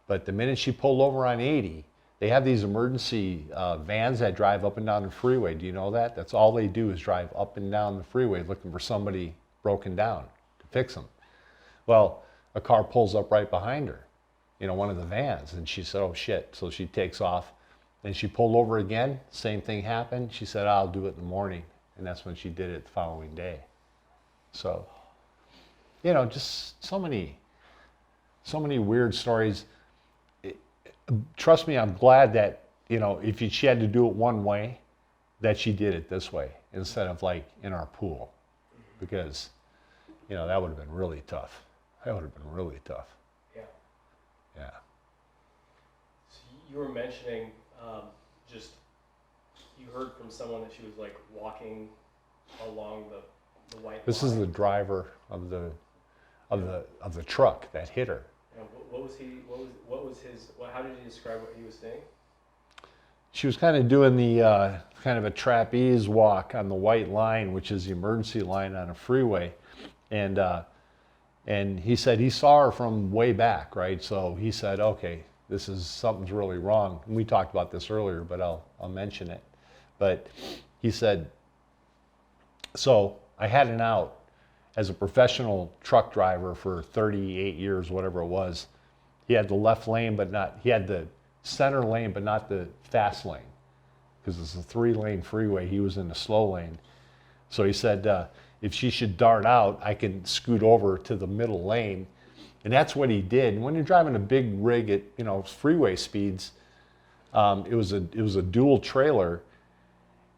But the minute she pulled over on 80, they have these emergency vans that drive up and down the freeway. Do you know that? That's all they do is drive up and down the freeway looking for somebody broken down to fix them. Well, a car pulls up right behind her, one of the vans. And she said, oh shit. So she takes off. Then she pulled over again. Same thing happened. She said, I'll do it in the morning. And that's when she did it the following day. So, just so many weird stories. Trust me, I'm glad that, if she had to do it one way, that she did it this way instead of like in our pool. Because, that would have been really tough. That would have been really tough. Yeah. Yeah. So you were mentioning you heard from someone that she was like walking along the white This line. is the driver of the truck that hit her. How did he describe what he was saying? She was kind of doing the kind of a trapeze walk on the white line, which is the emergency line on a freeway. And he said he saw her from way back, right? So he said, okay, something's really wrong. And we talked about this earlier, but I'll mention it. But he said, so I had an out as a professional truck driver for 38 years, whatever it was. He had the left lane, he had the center lane, but not the fast lane. Because it's a 3-lane freeway, he was in the slow lane. So he said, if she should dart out, I can scoot over to the middle lane. And that's what he did. And when you're driving a big rig at, freeway speeds, it was a dual trailer,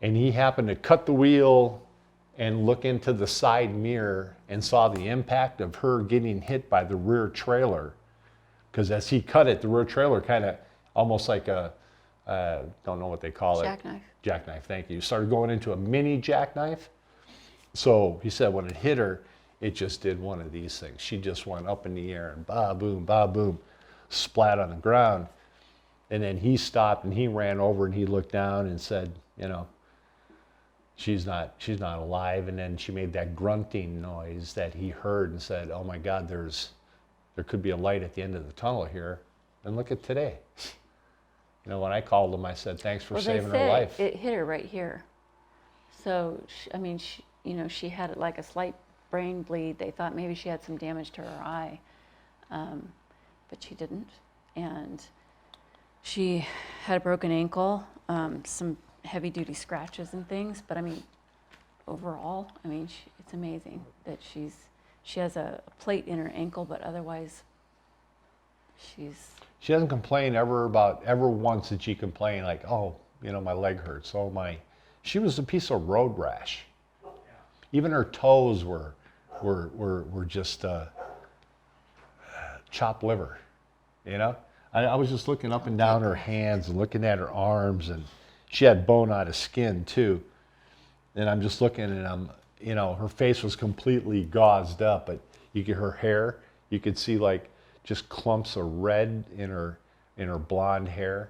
and he happened to cut the wheel and look into the side mirror and saw the impact of her getting hit by the rear trailer. Because as he cut it, the rear trailer kind of almost like don't know what they call it. Jackknife. Jackknife, thank you. Started going into a mini jackknife. So he said when it hit her, it just did one of these things. She just went up in the air and ba boom, splat on the ground. And then he stopped and he ran over and he looked down and said, she's not alive. And then she made that grunting noise that he heard and said, oh my God, there could be a light at the end of the tunnel here. And look at today. When I called him, I said, thanks for saving her life. It hit her right here. So, she had like a slight brain bleed. They thought maybe she had some damage to her eye, but she didn't. And she had a broken ankle, some heavy-duty scratches and things. But overall, it's amazing that she has a plate in her ankle, but otherwise, She doesn't complain ever once did she complain like, oh, my leg hurts. She was a piece of road rash. Even her toes were just chopped liver, I was just looking up and down her hands and looking at her arms, and she had bone out of skin too. And I'm just looking, and her face was completely gauzed up, but her hair, you could see like just clumps of red in her blonde hair.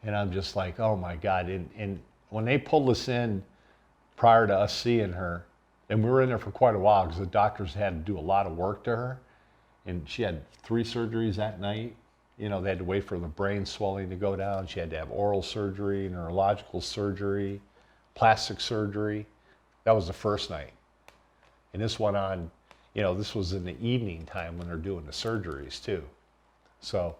And I'm just like, oh my God. And when they pulled us in prior to us seeing her, and we were in there for quite a while because the doctors had to do a lot of work to her, and she had 3 surgeries that night. They had to wait for the brain swelling to go down. She had to have oral surgery, neurological surgery, plastic surgery. That was the first night. And this went on, this was in the evening time when they're doing the surgeries too. So,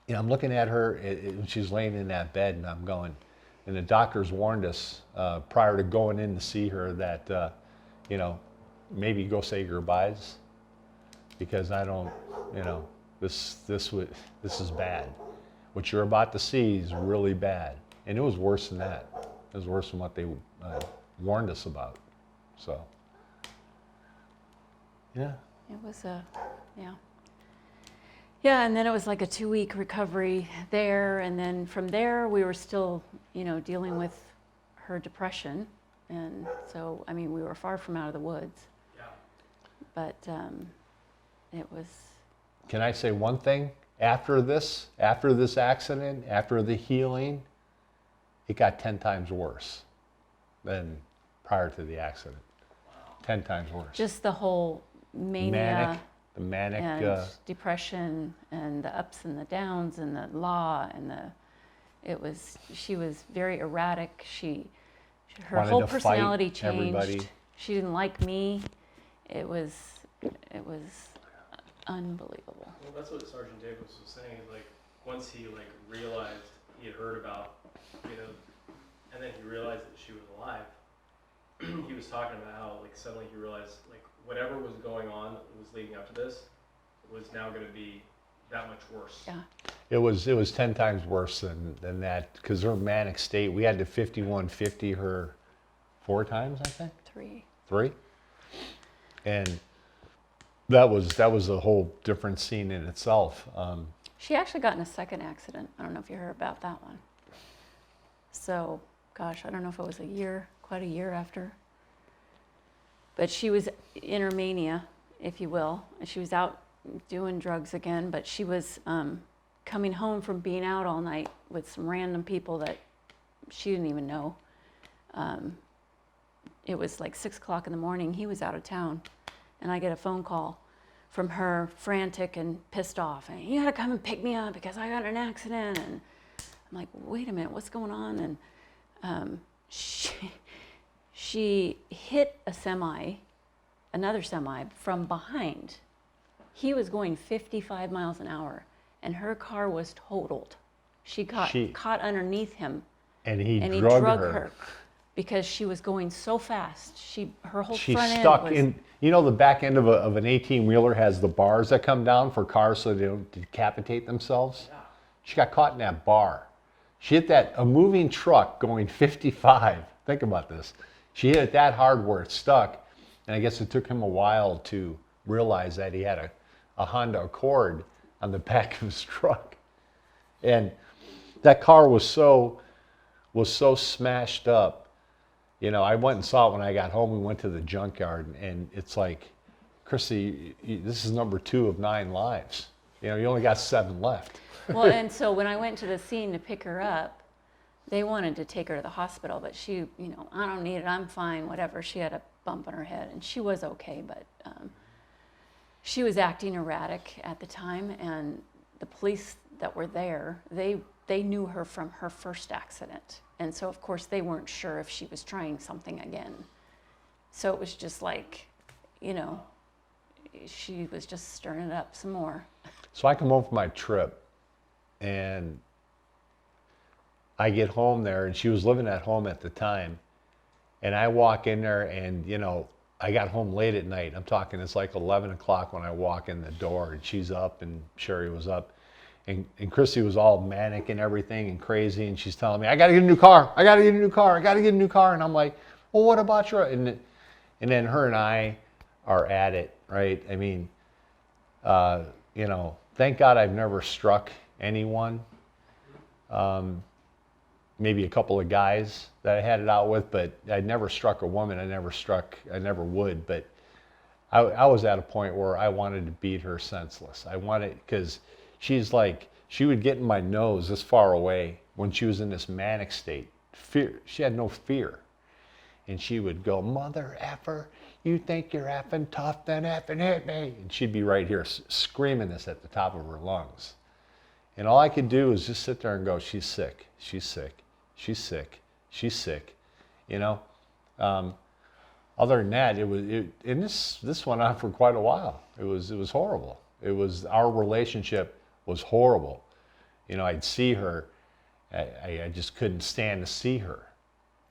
I'm looking at her, and she's laying in that bed, and I'm going, and the doctors warned us prior to going in to see her that, maybe go say your goodbyes, because I don't, this is bad. What you're about to see is really bad. And it was worse than that. It was worse than what they warned us about. So, yeah. It was yeah. Yeah, and then it was like a 2-week recovery there, and then from there we were still, dealing with her depression, and so I mean we were far from out of the woods, Yeah. but it was. Can I say one thing? After this accident, after the healing, it got 10 times worse than prior to the accident. 10 times worse. Just the whole mania The manic, and depression and the ups and the downs and the law and she was very erratic. Her Wanted whole to fight personality changed. everybody. She didn't like me. It was unbelievable. Well, that's what Sergeant Davis was saying. Is like once he realized he had heard about, and then he realized that she was alive. He was talking about how suddenly he realized whatever was going on that was leading up to this was now going to be that much worse. Yeah. it was 10 times worse than that, because her manic state, we had to 5150 her 4 times, I think. 3. And that was a whole different scene in itself. She actually got in a second accident. I don't know if you heard about that one. So, gosh, I don't know if it was quite a year after. But she was in her mania, if you will. And she was out doing drugs again, but she was coming home from being out all night with some random people that she didn't even know. It was like 6 o'clock in the morning. He was out of town. And I get a phone call from her, frantic and pissed off. And you gotta come and pick me up because I got in an accident. And I'm like, wait a minute, what's going on? And she hit another semi from behind. He was going 55 miles an hour, and her car was totaled. She caught underneath him, and he drug her. her because she was going so fast. Her whole She front stuck end was, in, the back end of an 18-wheeler has the bars that come down for cars so they don't decapitate themselves. Yeah. She got caught in that bar. She hit a moving truck going 55. Think about this. She hit it that hard where it stuck, and I guess it took him a while to realize that he had a Honda Accord on the back of his truck. And that car was so smashed up. I went and saw it when I got home. We went to the junkyard, and it's like, Chrissy, this is number 2 of 9 lives. You only got 7 left. well, and so when I went to the scene to pick her up, they wanted to take her to the hospital, but she, I don't need it, I'm fine, whatever. She had a bump on her head, and she was okay, but she was acting erratic at the time, and the police that were there, they knew her from her first accident. And so, of course, they weren't sure if she was trying something again. So it was just like, she was just stirring it up some more. So I come home from my trip, and I get home there, and she was living at home at the time. And I walk in there, and, I got home late at night. I'm talking, it's like 11 o'clock when I walk in the door, and she's up, and Sherry was up. And Chrissy was all manic and everything and crazy, and she's telling me, I got to get a new car. I got to get a new car. I got to get a new car. And I'm like, well, what about your... And then her and I are at it, right? I mean, thank God I've never struck anyone. Maybe a couple of guys that I had it out with, but I never struck a woman. I never would. But I was at a point where I wanted to beat her senseless. Because she would get in my nose this far away when she was in this manic state. Fear, she had no fear. And she would go, mother effer, you think you're effing tough, then effing hit me. And she'd be right here screaming this at the top of her lungs. And all I could do was just sit there and go, she's sick, she's sick, she's sick, she's sick. Other than that, and this went on for quite a while. It was horrible. Our relationship was horrible. I'd see her, I just couldn't stand to see her.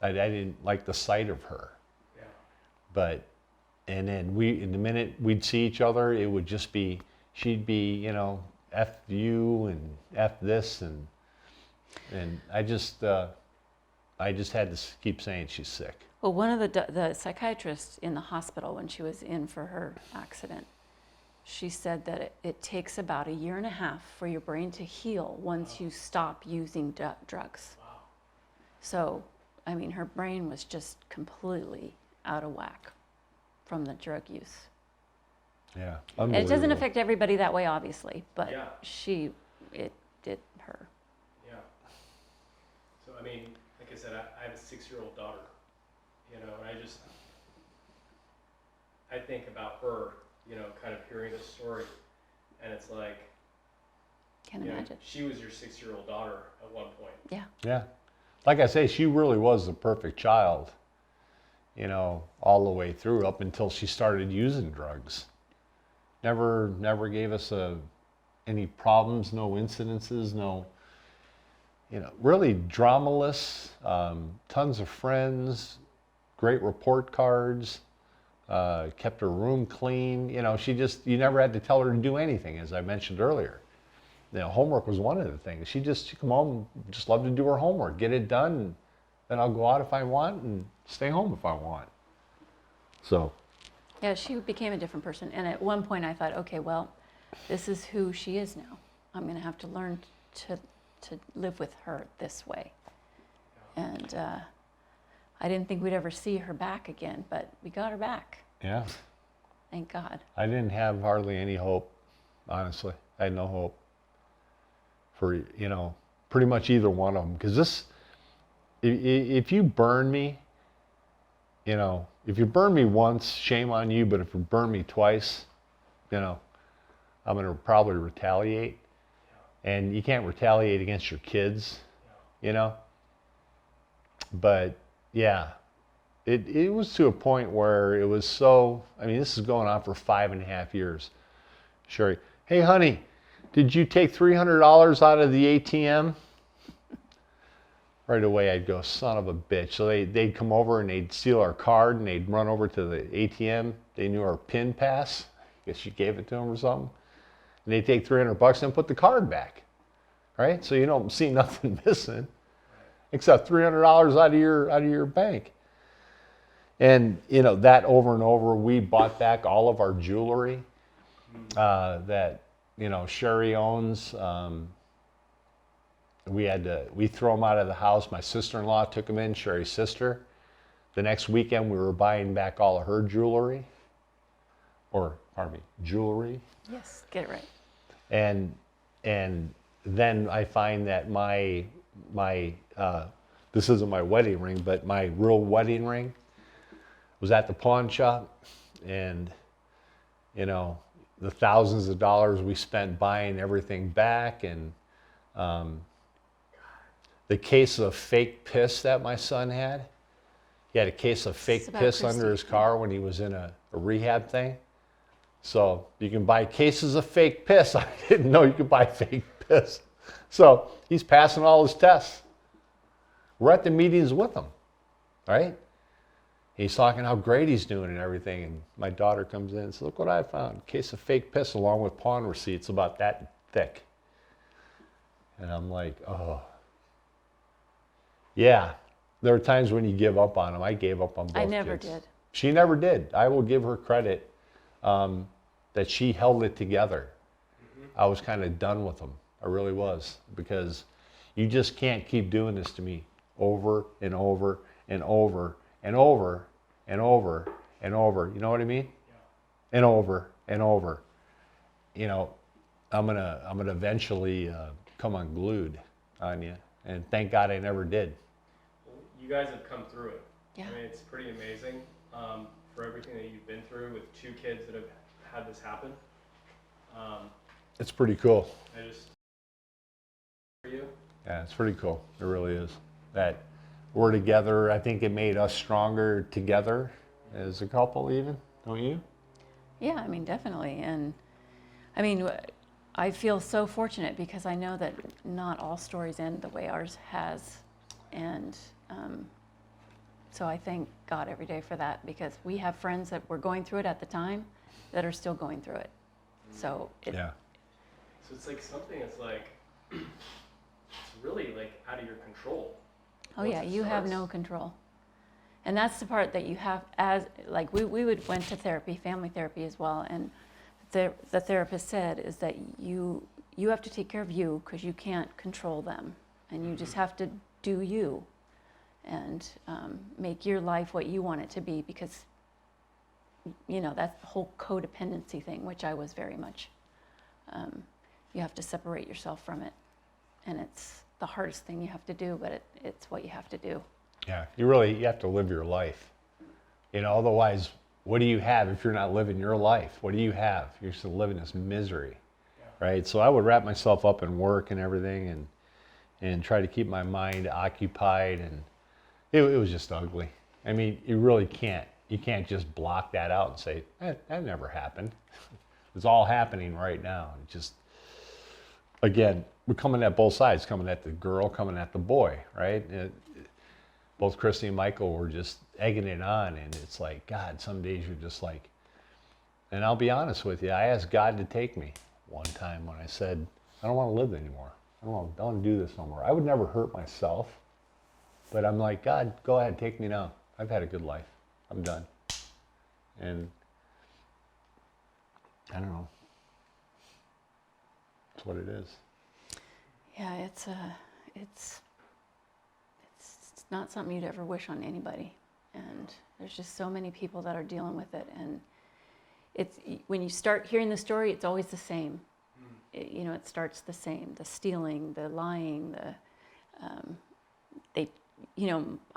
I didn't like the sight of her. Yeah. And then the minute we'd see each other, it would just be, she'd be, F you and F this, and I just had to keep saying she's sick. Well, one of the psychiatrists in the hospital when she was in for her accident, she said that it takes about 1.5 years for your brain to heal once you stop using drugs. Wow. So, I mean, her brain was just completely out of whack from the drug use. Yeah. And it doesn't Unbelievable. affect everybody that way, obviously, but Yeah. it did her. Yeah. So, I mean, like I said, I have a 6-year-old daughter, you know, and I think about her, you know, kind of hearing the story, and it's like, Can't you know, imagine. she was your 6-year-old daughter at one point. Yeah. Yeah. Like I say, she really was the perfect child, you know, all the way through up until she started using drugs. Never gave us any problems, no incidences, no, you know, really dramaless, tons of friends, great report cards, kept her room clean. You know, you never had to tell her to do anything, as I mentioned earlier. You know, homework was one of the things. She'd come home, just loved to do her homework, get it done, and then I'll go out if I want and stay home if I want. So, Yeah, she became a different person. And at one point I thought, okay, well, this is who she is now. I'm going to have to learn to live with her this way. And I didn't think we'd ever see her back again, but we got her back. yeah, Thank God. I didn't have hardly any hope, honestly. I had no hope for, you know, pretty much either one of them. Because if you burn me, you know, if you burn me once, shame on you. But if you burn me twice, you know, I'm going to probably retaliate. And you can't retaliate against your kids, you know. But yeah, it was to a point where it was so, I mean, this is going on for 5.5 years. Sherry, hey honey, did you take $300 out of the ATM? Right away I'd go, son of a bitch. So they'd come over and they'd steal our card and they'd run over to the ATM. They knew our PIN pass. I guess you gave it to them or something. And they'd take $300 and put the card back. Right? So you don't see nothing missing except $300 out of your bank. And you know, that over and over, we bought back all of our jewelry that, you know, Sherry owns. We throw them out of the house. My sister-in-law took them in, Sherry's sister. The next weekend we were buying back all of her jewelry. Jewelry. Yes, get it right. And then I find that my this isn't my wedding ring, but my real wedding ring was at the pawn shop, and you know, the thousands of dollars we spent buying everything back, and the case of fake piss that my son had. He had a case of fake about piss under Christy. his car when he was in a rehab thing. So you can buy cases of fake piss. I didn't know you could buy fake piss. So he's passing all his tests. We're at the meetings with him, right? He's talking how great he's doing and everything. And my daughter comes in and says, look what I found. A case of fake piss along with pawn receipts about that thick. And I'm like, oh. Yeah, there are times when you give up on them. I gave up on both I never kids. did. She never did. I will give her credit that she held it together. I was kind of done with them. I really was, because you just can't keep doing this to me over and over and over and over and over and over. You know what I mean? And over and over. You know, I'm gonna eventually come unglued on you, and thank God I never did. You guys have come through it. Yeah. I mean, it's pretty amazing for everything that you've been through with 2 kids that have had this happen. It's pretty cool. I just, for you. Yeah, it's pretty cool. It really is. That we're together. I think it made us stronger together as a couple, even. Don't you? Yeah, I mean, definitely. And I mean, I feel so fortunate because I know that not all stories end the way ours has. And so I thank God every day for that, because we have friends that were going through it at the time that are still going through it. So Yeah. So it's like something that's like, it's really like out of your control. Oh Once yeah, it you have starts. no control. And that's the part that you have, as like we went to therapy, family therapy as well, and the the therapist said is that you have to take care of you because you can't control them, and you just have to do you, and make your life what you want it to be, because that's the whole codependency thing, which I was very much. You have to separate yourself from it, and it's the hardest thing you have to do, but it's what you have to do. Yeah, you have to live your life. Otherwise, what do you have if you're not living your life? What do you have? You're just living this misery, right? So I would wrap myself up in work and everything, and try to keep my mind occupied, and it was just ugly. I mean, you really can't. You can't just block that out and say, that never happened. It's all happening right now. It just, again, we're coming at both sides, coming at the girl, coming at the boy, right? Both Christy and Michael were just egging it on, and it's like, God, some days you're just like, and I'll be honest with you, I asked God to take me one time when I said, I don't want to live anymore. I don't want to do this no more. I would never hurt myself, but I'm like, God, go ahead, take me now. I've had a good life. I'm done. And I don't know. It's what it is. Yeah, it's not something you'd ever wish on anybody, and there's just so many people that are dealing with it, and it's when you start hearing the story, it's always the same. It starts the same: the stealing, the lying,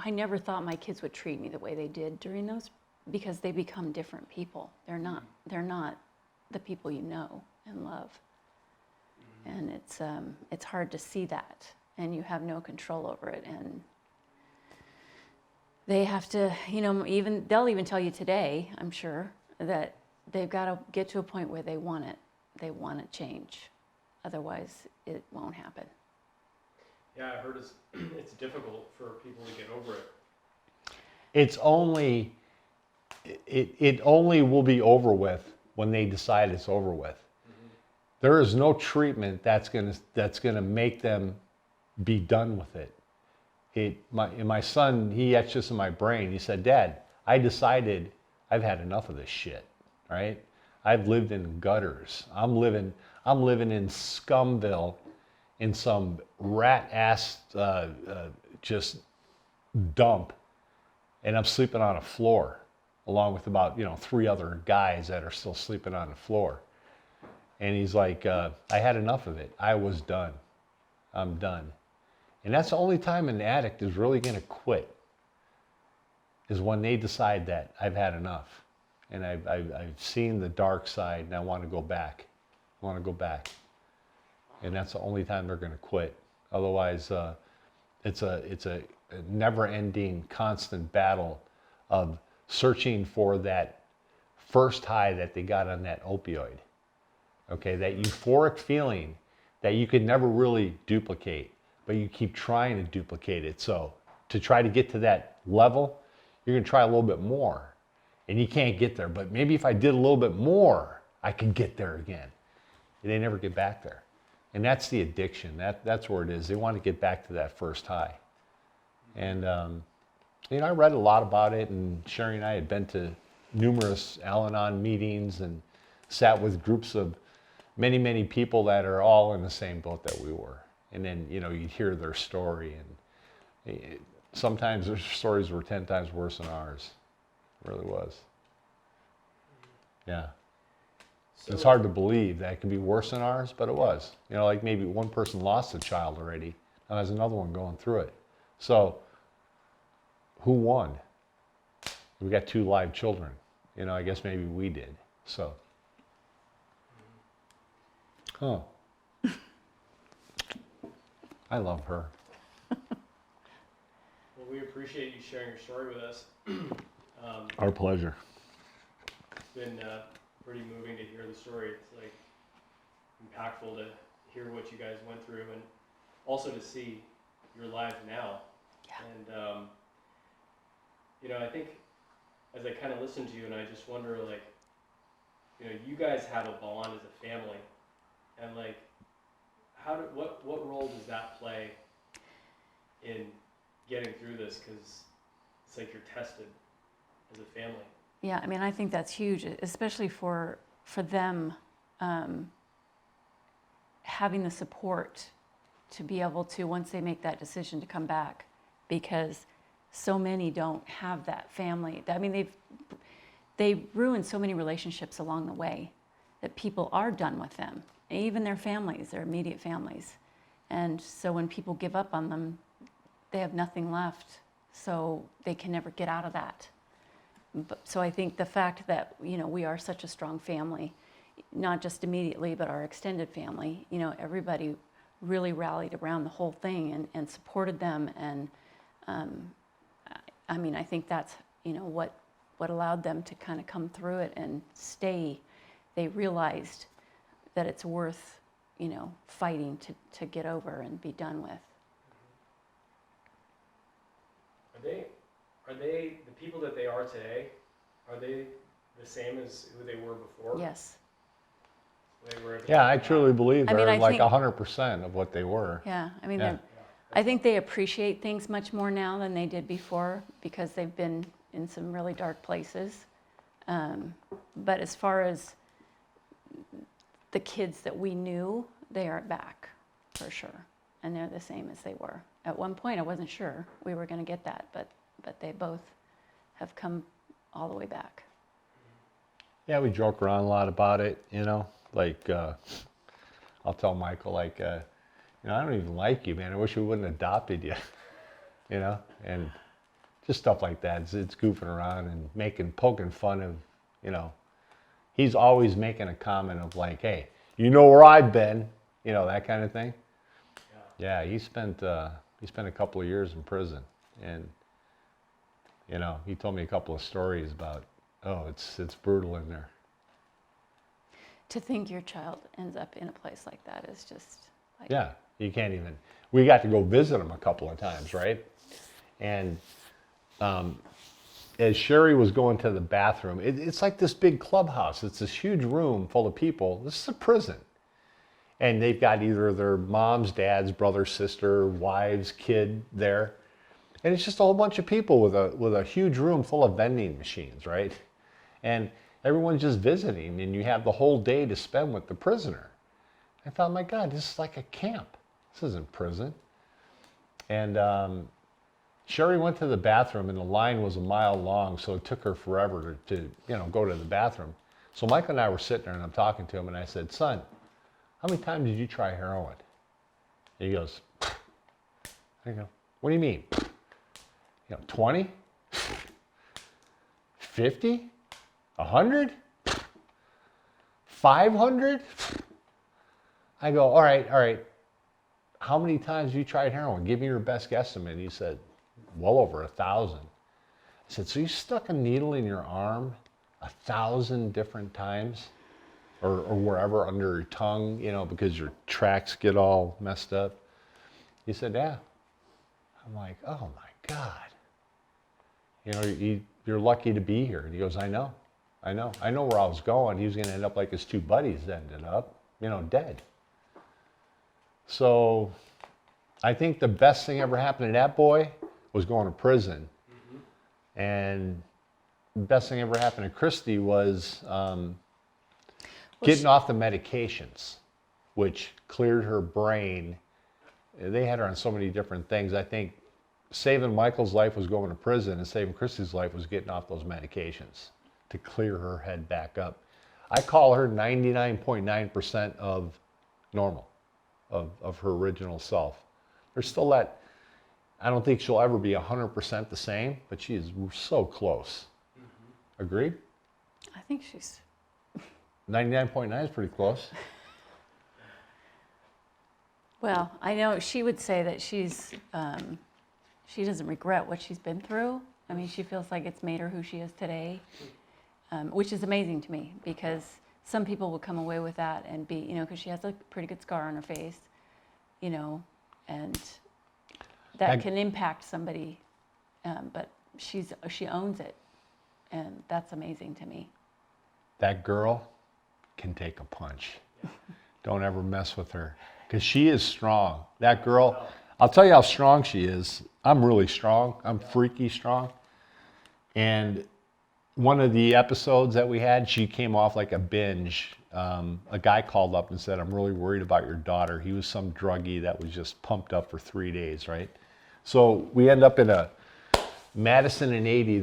I never thought my kids would treat me the way they did during those, because they become different people. They're not the people you know and love, and it's hard to see that, and you have no control over it, and they have to, they'll even tell you today, I'm sure, that they've got to get to a point where they want it. They want to change. Otherwise, it won't happen. Yeah, I heard it's difficult for people to get over it. It's only, it only will be over with when they decide it's over with. Mm-hmm. There is no treatment that's gonna make them be done with it. My son, he etched this in my brain. He said, Dad, I decided I've had enough of this shit, right? I've lived in gutters. I'm living in Scumville, in some rat-ass just dump, and I'm sleeping on a floor, along with about 3 other guys that are still sleeping on the floor. And he's like, I had enough of it. I was done. I'm done. And that's the only time an addict is really going to quit, is when they decide that I've had enough, and I've seen the dark side, and I want to go back. I want to go back. And that's the only time they're going to quit. Otherwise, it's a never-ending, constant battle of searching for that first high that they got on that opioid. Okay, that euphoric feeling that you could never really duplicate, but you keep trying to duplicate it. So to try to get to that level, you're going to try a little bit more, and you can't get there. But maybe if I did a little bit more, I could get there again. And they never get back there. And that's the addiction. That's where it is. They want to get back to that first high. And I read a lot about it, and Sherry and I had been to numerous Al-Anon meetings and sat with groups of many, many people that are all in the same boat that we were. And then, you'd hear their story, and sometimes their stories were 10 times worse than ours. It really was. Yeah. So, It's hard to believe that it can be worse than ours, but it was. Like maybe one person lost a child already, and there's another one going through it. So, who won? We got 2 live children. I guess maybe we did. So, I love her. well, we appreciate you sharing your story with us. Our pleasure. It's been pretty moving to hear the story. It's like impactful to hear what you guys went through, and also to see your lives now. Yeah. And I think as I kind of listen to you, and I just wonder, like, you guys have a bond as a family, and like, what role does that play in getting through this? Because it's like you're tested as a family. Yeah, I mean, I think that's huge, especially for for them having the support to be able to, once they make that decision, to come back, because so many don't have that family. I mean, they ruined so many relationships along the way that people are done with them, even their families, their immediate families. And so when people give up on them, they have nothing left, so they can never get out of that. So I think the fact that, we are such a strong family, not just immediately, but our extended family, everybody really rallied around the whole thing and supported them. And I think that's, what allowed them to kind of come through it and stay. They realized that it's worth, fighting to get over and be done with. Are they the people that they are today? Are they the same as who they were before? Yes. They were Yeah, I truly believe I mean, they're I like think- 100% of what they were. Yeah, Yeah. I think they appreciate things much more now than they did before because they've been in some really dark places. But as far as the kids that we knew, they are back for sure. And they're the same as they were. At one point, I wasn't sure we were going to get that, but they both have come all the way back. Yeah, we joke around a lot about it, like I'll tell Michael, like, I don't even like you, man. I wish we wouldn't have adopted you, and just stuff like that. It's goofing around and poking fun of, he's always making a comment of like, hey, where I've been, that kind of thing. Yeah, he spent a couple of years in prison, and he told me a couple of stories about, it's brutal in there. To think your child ends up in a place like that is just like... Yeah, you can't even. We got to go visit him a couple of times, right? And as Sherry was going to the bathroom, it's like this big clubhouse. It's this huge room full of people. This is a prison. And they've got either their moms, dads, brother, sister, wives, kid there. And it's just a whole bunch of people with a huge room full of vending machines, right? And everyone's just visiting, and you have the whole day to spend with the prisoner. I thought, my God, this is like a camp. This isn't prison. And Sherry went to the bathroom, and the line was a mile long, so it took her forever to go to the bathroom. So Michael and I were sitting there, and I'm talking to him, and I said, son, how many times did you try heroin? And he goes, I go, what do you mean? 20? 50? 100? 500? I go, all right. How many times have you tried heroin? Give me your best guesstimate. He said, well over 1,000. I said, so you stuck a needle in your arm 1,000 different times? Or wherever under your tongue, because your tracks get all messed up? He said, yeah. I'm like, oh my God. You're lucky to be here. And he goes, I know where I was going. He was going to end up like his two buddies ended up, dead. So I think the best thing ever happened to that boy was going to prison. Mm-hmm. And the best thing ever happened to Christy was getting off the medications, which cleared her brain. They had her on so many different things. I think saving Michael's life was going to prison, and saving Christy's life was getting off those medications to clear her head back up. I call her 99.9% of normal, of her original self. There's still that, I don't think she'll ever be 100% the same, but she is so close. Mm-hmm. Agreed? I think she's... 99.9 is pretty close. Well, I know she would say that she doesn't regret what she's been through. I mean, she feels like it's made her who she is today, which is amazing to me because some people will come away with that and be, because she has a pretty good scar on her face, and that can impact somebody, but she owns it, and that's amazing to me. That girl can take a punch. Don't ever mess with her because she is strong. That girl, I'll tell you how strong she is. I'm really strong. I'm freaky strong. And one of the episodes that we had, she came off like a binge. A guy called up and said, "I'm really worried about your daughter." He was some druggie that was just pumped up for 3 days, right? So we end up in a Madison and 80.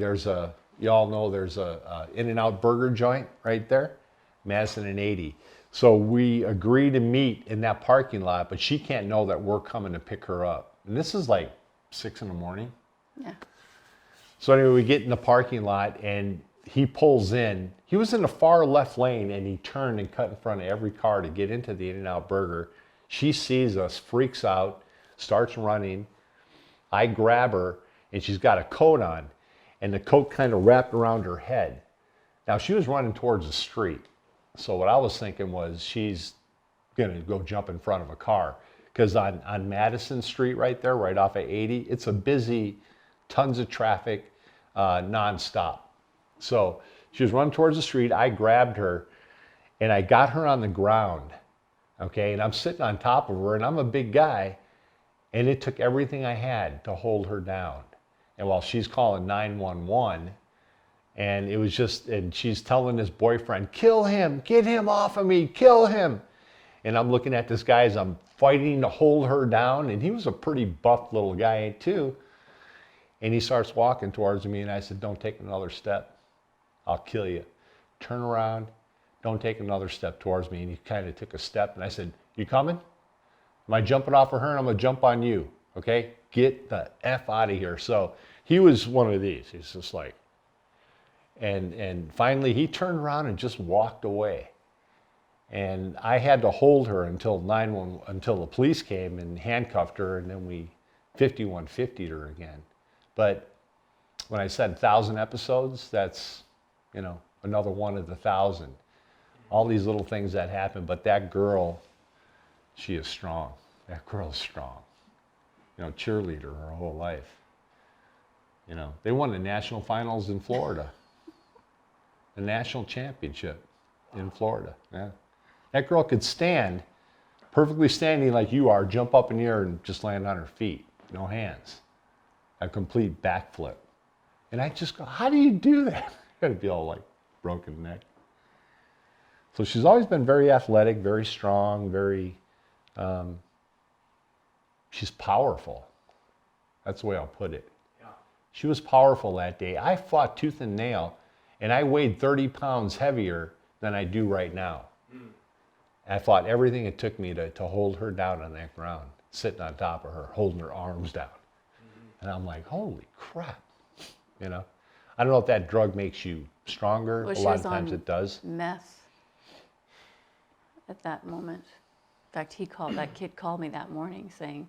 You all know there's a In-N-Out burger joint right there, Madison and 80. So we agree to meet in that parking lot, but she can't know that we're coming to pick her up. And this is like 6 in the morning. Yeah. So anyway, we get in the parking lot and he pulls in. He was in the far left lane and he turned and cut in front of every car to get into the In-N-Out burger. She sees us, freaks out, starts running. I grab her and she's got a coat on and the coat kind of wrapped around her head. Now she was running towards the street. So what I was thinking was she's gonna go jump in front of a car. Because on Madison Street right there, right off of 80, it's a busy, tons of traffic, nonstop. So she was running towards the street. I grabbed her and I got her on the ground. Okay, and I'm sitting on top of her and I'm a big guy. And it took everything I had to hold her down. And while she's calling 911, and it was just, and she's telling this boyfriend, "Kill him, get him off of me, kill him." And I'm looking at this guy as I'm fighting to hold her down. And he was a pretty buff little guy too. And he starts walking towards me and I said, "Don't take another step. I'll kill you. Turn around, don't take another step towards me." And he kind of took a step and I said, "You coming? Am I jumping off of her and I'm gonna jump on you? Okay, get the F out of here." So he was one of these. He's just like, and finally he turned around and just walked away. And I had to hold her until the police came and handcuffed her, and then we 5150'd her again. But when I said 1,000 episodes, that's, another one of the 1,000. All these little things that happen, but that girl, she is strong. That girl is strong. Cheerleader her whole life. They won the national finals in Florida. The national championship in Florida. Yeah. That girl could stand, perfectly standing like you are, jump up in the air and just land on her feet. No hands. A complete backflip. And I just go, how do you do that? I'd be all like broken neck. So she's always been very athletic, very strong, she's powerful. That's the way I'll put it. Yeah. She was powerful that day. I fought tooth and nail, and I weighed 30 pounds heavier than I do right now. I fought everything it took me to hold her down on that ground, sitting on top of her, holding her arms down. And I'm like, holy crap. I don't know if that drug makes you stronger. Well, A she lot was of times on it does. meth at that moment. In fact, that kid called me that morning saying,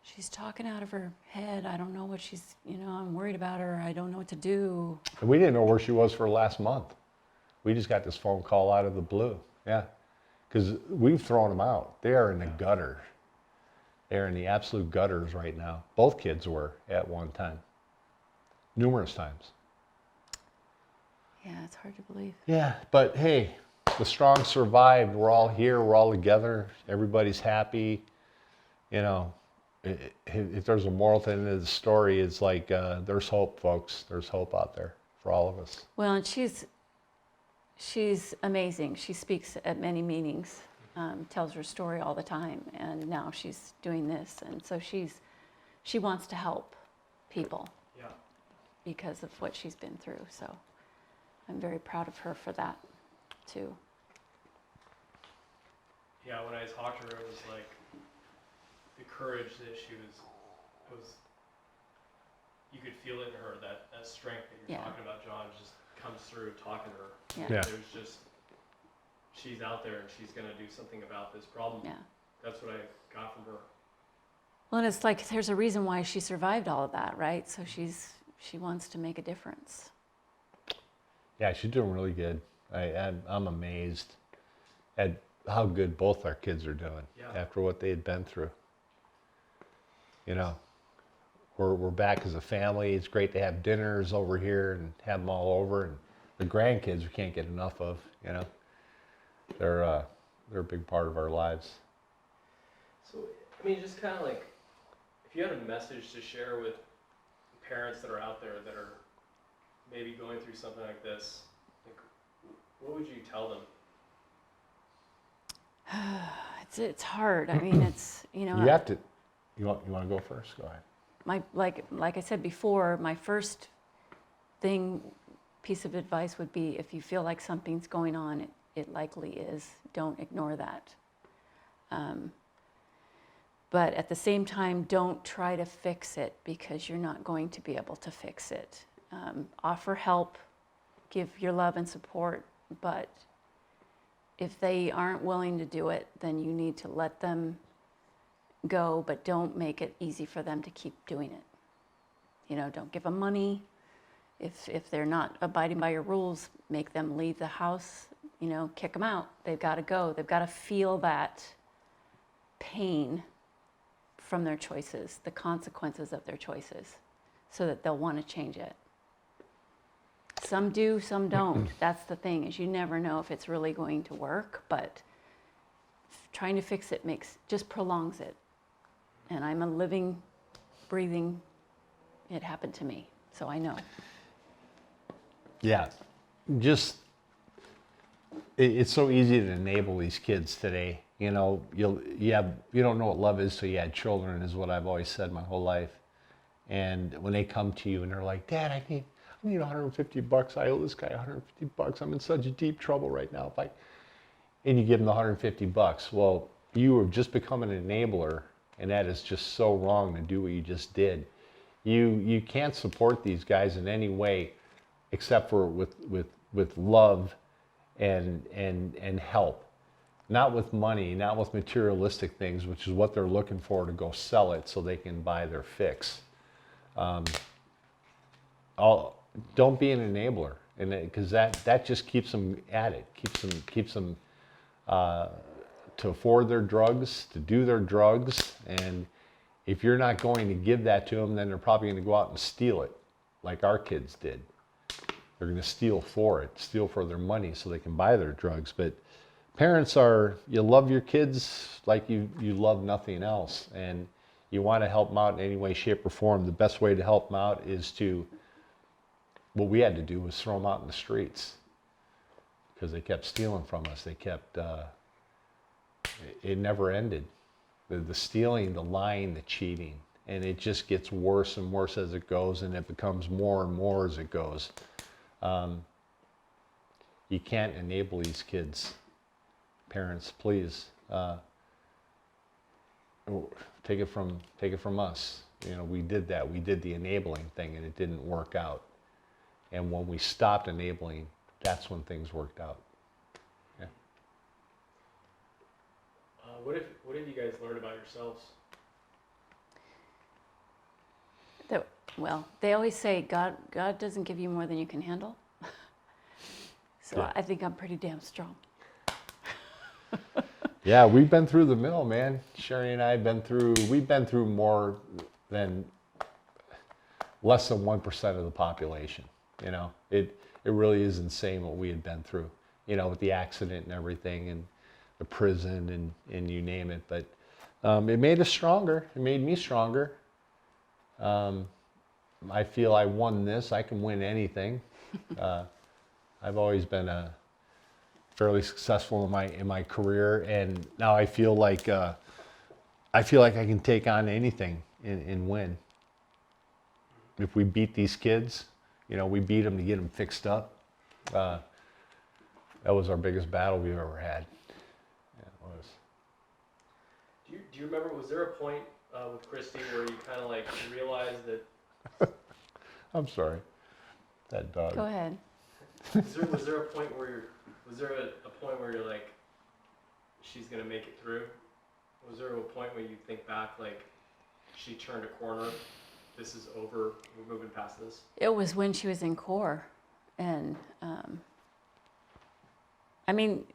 "She's talking out of her head. I don't know what she's, I'm worried about her. I don't know what to do." And we didn't know where she was for last month. We just got this phone call out of the blue. Yeah. Because we've thrown them out. They are in the gutter. They're in the absolute gutters right now. Both kids were at one time. Numerous times. Yeah, it's hard to believe. Yeah, but hey, the strong survived. We're all here. We're all together. Everybody's happy. If there's a moral at the end of the story, it's like there's hope, folks. There's hope out there for all of us. Well, and she's amazing. She speaks at many meetings, tells her story all the time, and now she's doing this, and so she wants to help people because of what she's been through. So I'm very proud of her for that, too. Yeah, when I talked to her, it was like the courage that you could feel it in her, that strength that you're talking about, John, just comes through talking to her. Yeah. There's just, she's out there and she's going to do something about this problem. Yeah. That's what I got from her. Well, and it's like there's a reason why she survived all of that, right? So she wants to make a difference. Yeah, she's doing really good. I'm amazed at how good both our kids are doing after what they had been through. We're back as a family. It's great to have dinners over here and have them all over. And the grandkids we can't get enough of. They're a big part of our lives. So, just kind of like, if you had a message to share with parents that are out there that are maybe going through something like this, like, what would you tell them? It's hard. I mean, it's, You have to. You want to go first? Go ahead. like I said before, my first piece of advice would be, if you feel like something's going on, it likely is. Don't ignore that. But at the same time, don't try to fix it, because you're not going to be able to fix it. Offer help, give your love and support, but if they aren't willing to do it, then you need to let them go, but don't make it easy for them to keep doing it. You know, don't give them money. If they're not abiding by your rules, make them leave the house, you know, kick them out. They've got to go. They've got to feel that pain from their choices, the consequences of their choices, so that they'll want to change it. Some do, some don't. That's the thing, is you never know if it's really going to work, but trying to fix it just prolongs it. And I'm a living, breathing, it happened to me, so I know. Yeah, just it's so easy to enable these kids today. You know, you don't know what love is till you had children, is what I've always said my whole life. And when they come to you and they're like, Dad, I need $150. I owe this guy $150. I'm in such deep trouble right now. And you give them the $150. Well, you have just become an enabler, and that is just so wrong to do what you just did. You can't support these guys in any way except for with love and help. Not with money, not with materialistic things, which is what they're looking for to go sell it so they can buy their fix. Don't be an enabler, and because that just keeps them at it, keeps them to afford their drugs, to do their drugs. And if you're not going to give that to them, then they're probably going to go out and steal it, like our kids did. They're going to steal for their money so they can buy their drugs. But parents you love your kids like you love nothing else, and you want to help them out in any way, shape, or form. The best way to help them out is what we had to do was throw them out in the streets, because they kept stealing from us. They kept, it never ended. The stealing, the lying, the cheating, and it just gets worse and worse as it goes, and it becomes more and more as it goes. You can't enable these kids. Parents, please, take it from us. You know, we did that. We did the enabling thing, and it didn't work out. And when we stopped enabling, that's when things worked out. Yeah. What have you guys learned about yourselves? Well, they always say God doesn't give you more than you can handle. So Yeah. I think I'm pretty damn strong. Yeah, we've been through the mill, man. Sherry and I we've been through less than 1% of the population. You know, it really is insane what we had been through, you know, with the accident and everything, and the prison and you name it. But it made us stronger. It made me stronger. I feel I won this. I can win anything. I've always been fairly successful in my career, and now I feel like I can take on anything and win. If we beat these kids, you know, we beat them to get them fixed up. That was our biggest battle we've ever had. Yeah, it was. Do you remember? Was there a point with Christy where you kind of like realized that? I'm sorry. That dog. Go ahead. Was there a point where you're like, she's gonna make it through? Was there a point where you think back like, she turned a corner, this is over, we're moving past this? It was when she was in core, and I mean,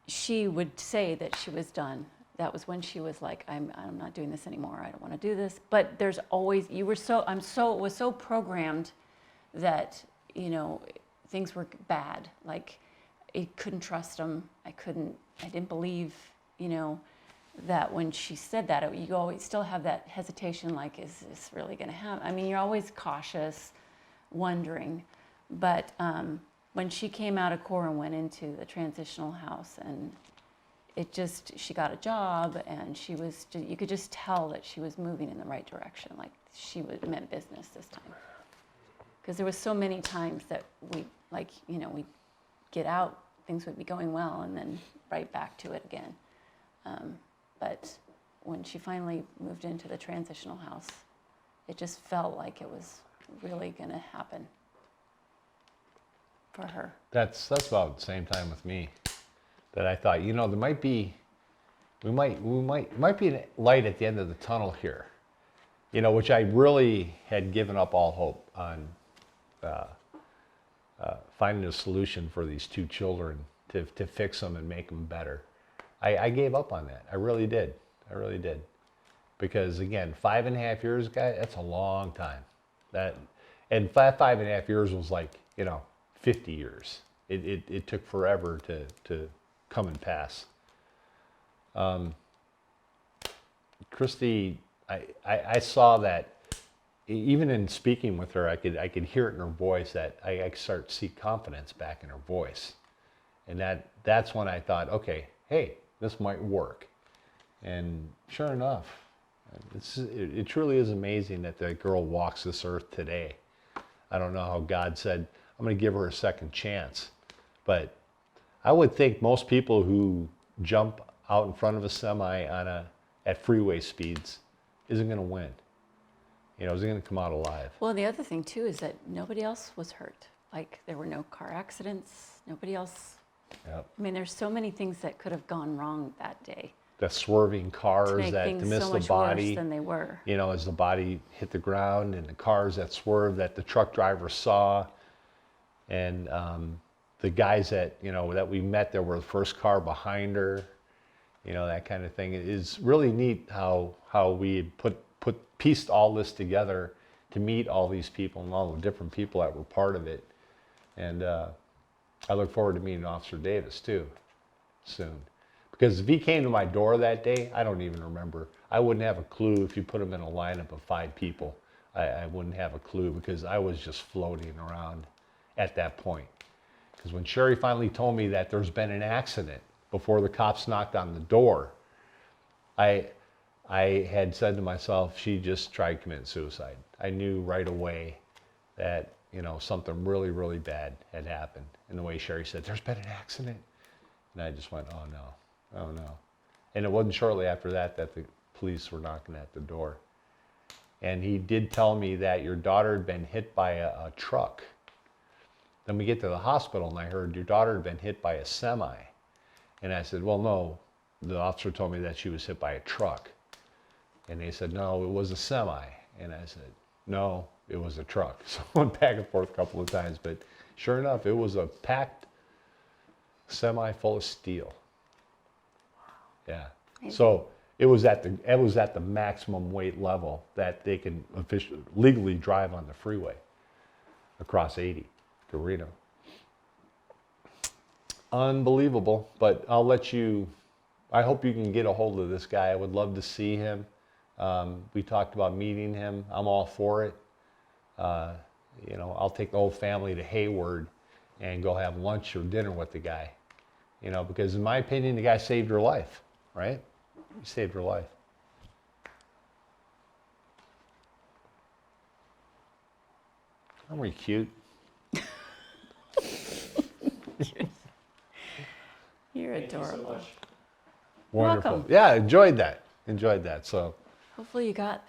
she would say that she was done. That was when she was like, I'm not doing this anymore. I don't want to do this. But there's always, it was so programmed that, you know, things were bad. Like, I couldn't trust them. I didn't believe, you know, that when she said that, you always still have that hesitation, like, is this really going to happen? I mean, you're always cautious. wondering. But when she came out of Corps and went into the transitional house, and she got a job, and you could just tell that she was moving in the right direction, like she meant business this time. Because there was so many times that we'd get out, things would be going well, and then right back to it again. But when she finally moved into the transitional house, it just felt like it was really going to happen for her. That's about the same time with me, that I thought, there might be a light at the end of the tunnel here, which I really had given up all hope on finding a solution for these two children to fix them and make them better. I gave up on that. I really did. Because again, 5.5 years, guys, that's a long time. And 5.5 years was like, 50 years. It took forever to come and pass. Christy, I saw that even in speaking with her, I could hear it in her voice that I start to see confidence back in her voice. And that's when I thought, okay, hey, this might work. And sure enough, it truly is amazing that the girl walks this earth today. I don't know how God said, I'm going to give her a second chance. But I would think most people who jump out in front of a semi at freeway speeds isn't going to win. Isn't going to come out alive. Well, the other thing too is that nobody else was hurt. Like there were no car accidents, nobody else. Yep. I mean, there's so many things that could have gone wrong that day. The swerving cars To make that things missed so the much body. worse than they were. As the body hit the ground, and the cars that swerved that the truck driver saw, and the guys that that we met that were the first car behind her, that kind of thing. It is really neat how we had pieced all this together to meet all these people and all the different people that were part of it. And I look forward to meeting Officer Davis too soon. Because if he came to my door that day, I don't even remember. I wouldn't have a clue if you put him in a lineup of 5 people. I wouldn't have a clue because I was just floating around at that point. Because when Sherry finally told me that there's been an accident before the cops knocked on the door, I had said to myself, she just tried committing suicide. I knew right away that, something really, really bad had happened. And the way Sherry said, there's been an accident. And I just went, oh no. And it wasn't shortly after that the police were knocking at the door. And he did tell me that your daughter had been hit by a truck. Then we get to the hospital and I heard your daughter had been hit by a semi. And I said, well, no. The officer told me that she was hit by a truck. And they said, no, it was a semi. And I said, no, it was a truck. So I went back and forth a couple of times. But sure enough, it was a packed semi full of steel. Yeah. Amazing. So it was at the maximum weight level that they can legally drive on the freeway across 80 to Reno. Unbelievable. But I hope you can get a hold of this guy. I would love to see him. We talked about meeting him. I'm all for it. I'll take the whole family to Hayward and go have lunch or dinner with the guy. Because in my opinion, the guy saved her life, right? He saved her life. Aren't we cute? You're Thank you so adorable. much. Wonderful. Welcome. Yeah, enjoyed that. So Hopefully you got